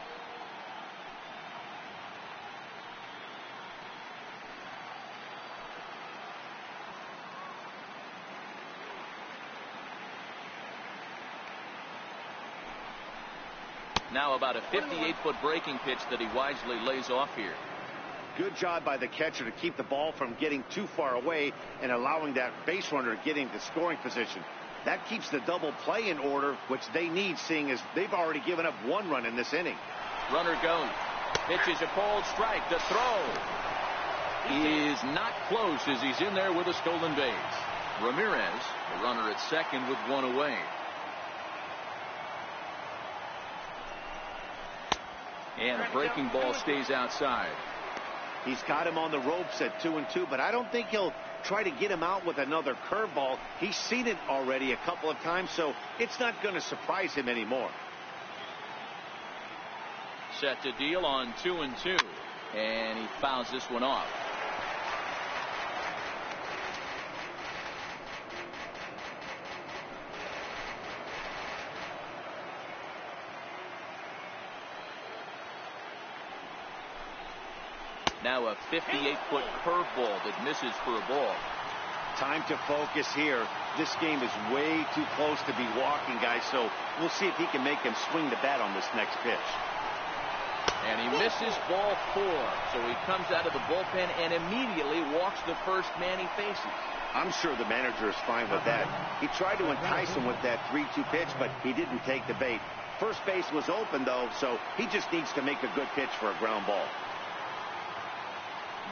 Now about a 58-foot breaking pitch that he wisely lays off here. Good job by the catcher to keep the ball from getting too far away and allowing that base runner to get into scoring position. That keeps the double play in order, which they need, seeing as they've already given up 1 run in this inning. Runner goes. Pitches a called strike. The throw is not close as he's in there with a stolen base. Ramirez, the runner at second with 1 away. And a breaking ball stays outside. He's got him on the ropes at 2-2, but I don't think he'll try to get him out with another curveball. He's seen it already a couple of times, so it's not going to surprise him anymore. Set to deal on 2-2. And he fouls this one off. Now a 58-foot curveball that misses for a ball. Time to focus here. This game is way too close to be walking, guys, so we'll see if he can make him swing the bat on this next pitch. And he misses ball 4, so he comes out of the bullpen and immediately walks the first man he faces. I'm sure the manager is fine with that. He tried to entice him with that 3-2 pitch, but he didn't take the bait. First base was open, though, so he just needs to make a good pitch for a ground ball.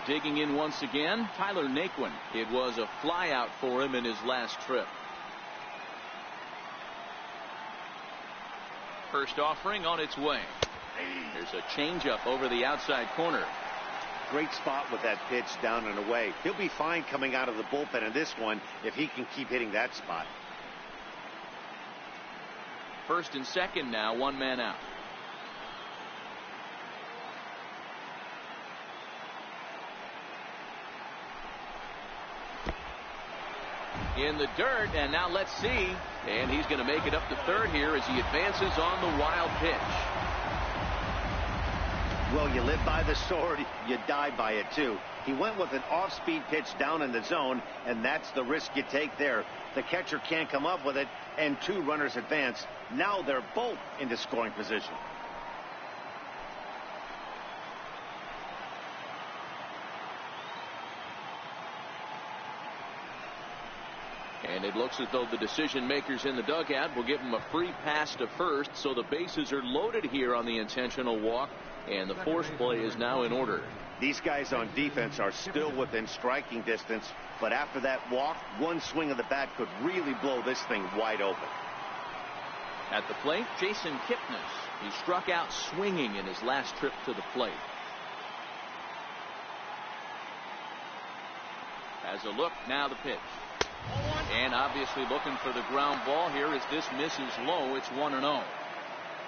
Digging in once again, Tyler Naquin. It was a flyout for him in his last trip. First offering on its way. There's a changeup over the outside corner. Great spot with that pitch down and away. He'll be fine coming out of the bullpen in this one if he can keep hitting that spot. First and second now, one man out. In the dirt, and now let's see. And he's going to make it up to third here as he advances on the wild pitch. Well, you live by the sword, you die by it too. He went with an off-speed pitch down in the zone, and that's the risk you take there. The catcher can't come up with it, and 2 runners advance. Now they're both into scoring position. And it looks as though the decision makers in the dugout will give him a free pass to first, so the bases are loaded here on the intentional walk, and the force play is now in order. These guys on defense are still within striking distance, but after that walk, one swing of the bat could really blow this thing wide open. At the plate, Jason Kipnis. He struck out swinging in his last trip to the plate. Has a look, now the pitch. And obviously looking for the ground ball here as this misses low. It's 1-0.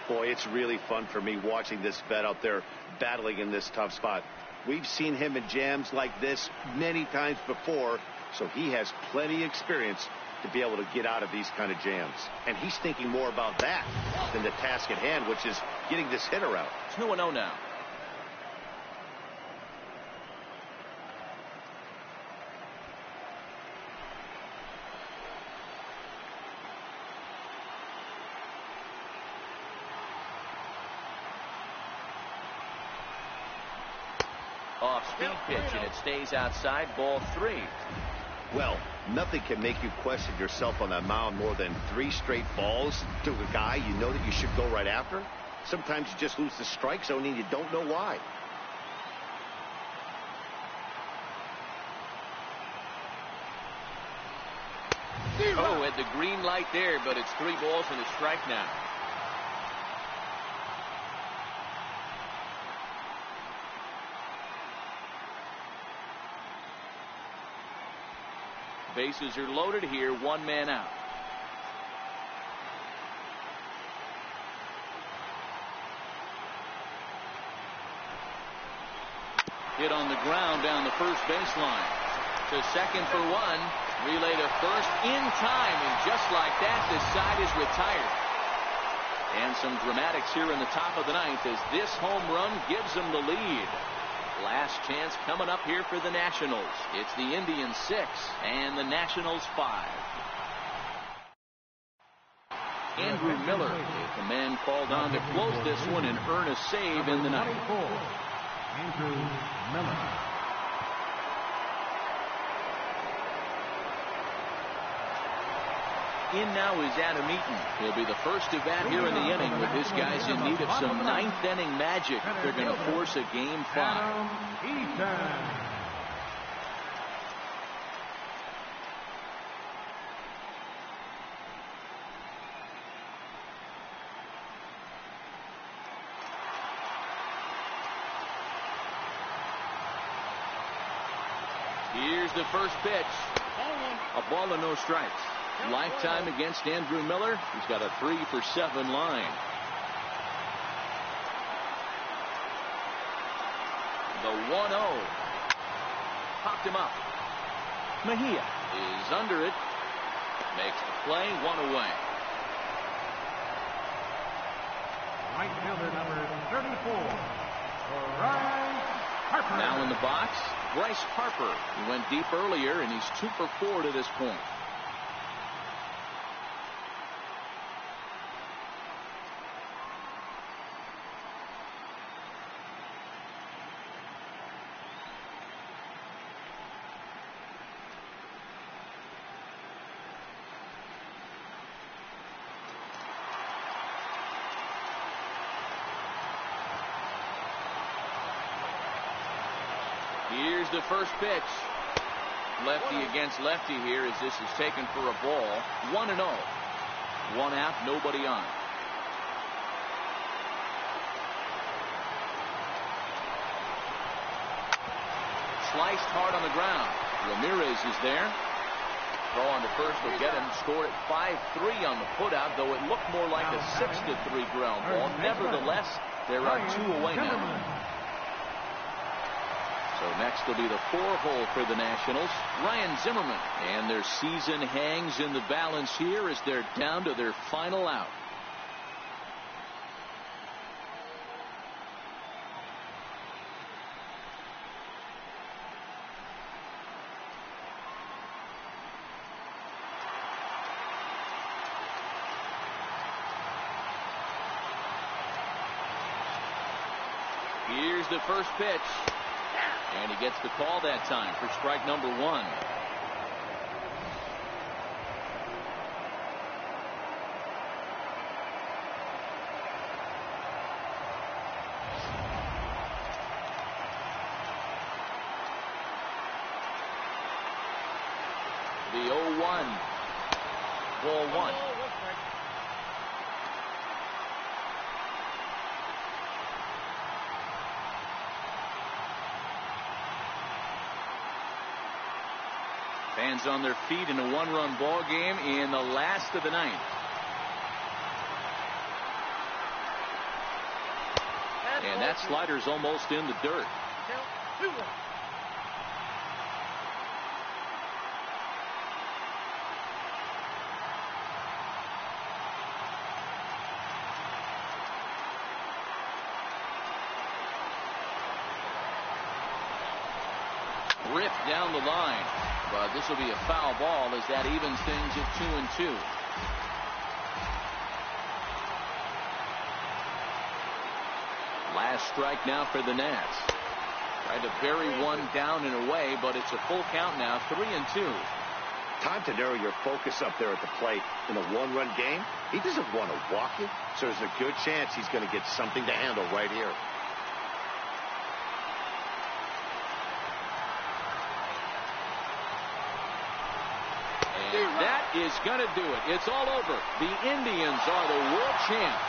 Boy, it's really fun for me watching this vet out there battling in this tough spot. We've seen him in jams like this many times before, so he has plenty of experience to be able to get out of these kind of jams. And he's thinking more about that than the task at hand, which is getting this hitter out. It's 2-0 now. Off-speed pitch, and it stays outside, ball 3. Well, nothing can make you question yourself on that mound more than 3 straight balls to a guy you know that you should go right after. Sometimes you just lose the strike zone and you don't know why. Oh, at the green light there, but it's 3 balls and a strike now. Bases are loaded here, 1 man out. Hit on the ground down the first baseline. To second for 1. Relay to first in time, and just like that, this side is retired. And some dramatics here in the top of the 9th as this home run gives them the lead. Last chance coming up here for the Nationals. It's the Indians 6 and the Nationals 5. Andrew Miller is the man called on to close this one and earn a save in the 9th. Andrew Miller. In now is Adam Eaton. He'll be the first to bat here in the inning with his guys in need of some 9th inning magic if they're going to force a game 5. Adam Eaton. Here's the first pitch. A ball and no strikes. Lifetime against Andrew Miller. He's got a 3 for 7 line. The 1-0. Popped him up. Mejia is under it. Makes the play, 1 away. Right fielder number 34, Bryce Harper. Now in the box, Bryce Harper. He went deep earlier, and he's 2 for 4 to this point. Here's the first pitch. Lefty against lefty here as this is taken for a ball. 1-0. 1 out, nobody on. Sliced hard on the ground. Ramirez is there. Throw on the first will get him. Scored at 5-3 on the putout, though it looked more like a 6-3 ground ball. Nevertheless, there are 2 away now. So next will be the 4-hole for the Nationals, Ryan Zimmerman. And their season hangs in the balance here as they're down to their final out. Here's the first pitch. And he gets the call that time for strike number 1. The 0-1. Ball 1. Fans on their feet in a 1-run ball game in the last of the 9th. And that slider's almost in the dirt. Ripped down the line. But this will be a foul ball as that evens things at 2-2. Last strike now for the Nats. Tried to bury one down and away, but it's a full count now, 3-2. Time to narrow your focus up there at the plate. In a 1-run game, he doesn't want to walk you, so there's a good chance he's going to get something to handle right here. That is going to do it. It's all over. The Indians are the world champs.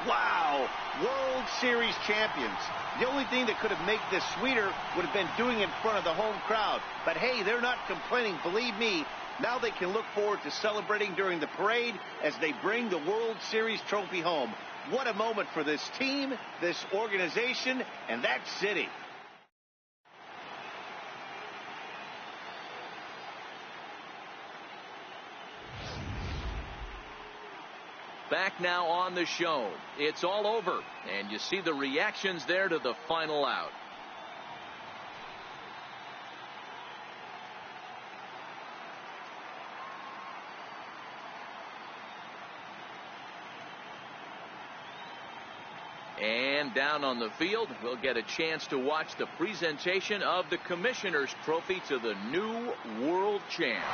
Wow! World Series champions. The only thing that could have made this sweeter would have been doing it in front of the home crowd. But hey, they're not complaining, believe me. Now they can look forward to celebrating during the parade as they bring the World Series trophy home. What a moment for this team, this organization, and that city. Back now on the show. It's all over, and you see the reactions there to the final out. And down on the field, we'll get a chance to watch the presentation of the Commissioner's Trophy to the new world champs.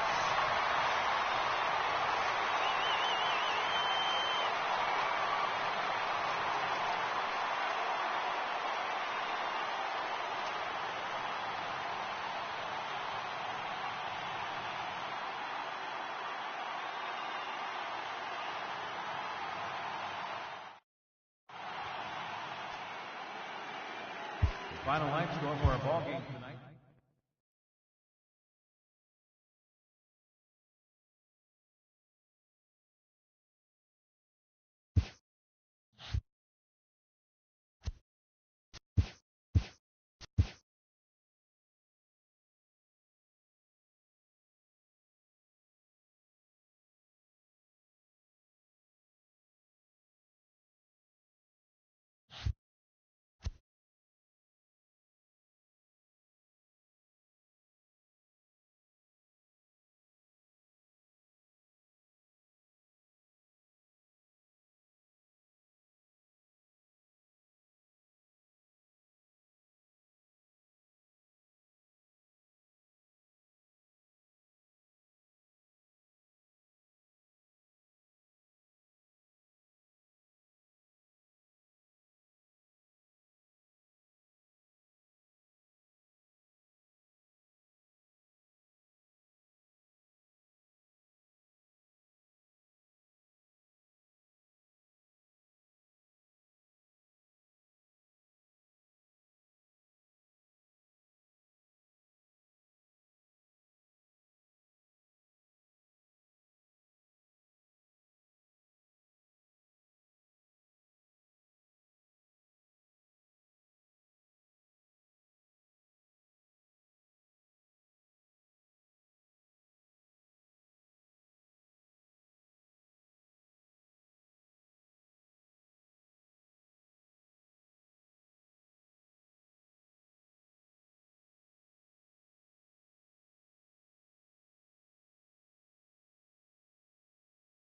Final line score for our ball game tonight.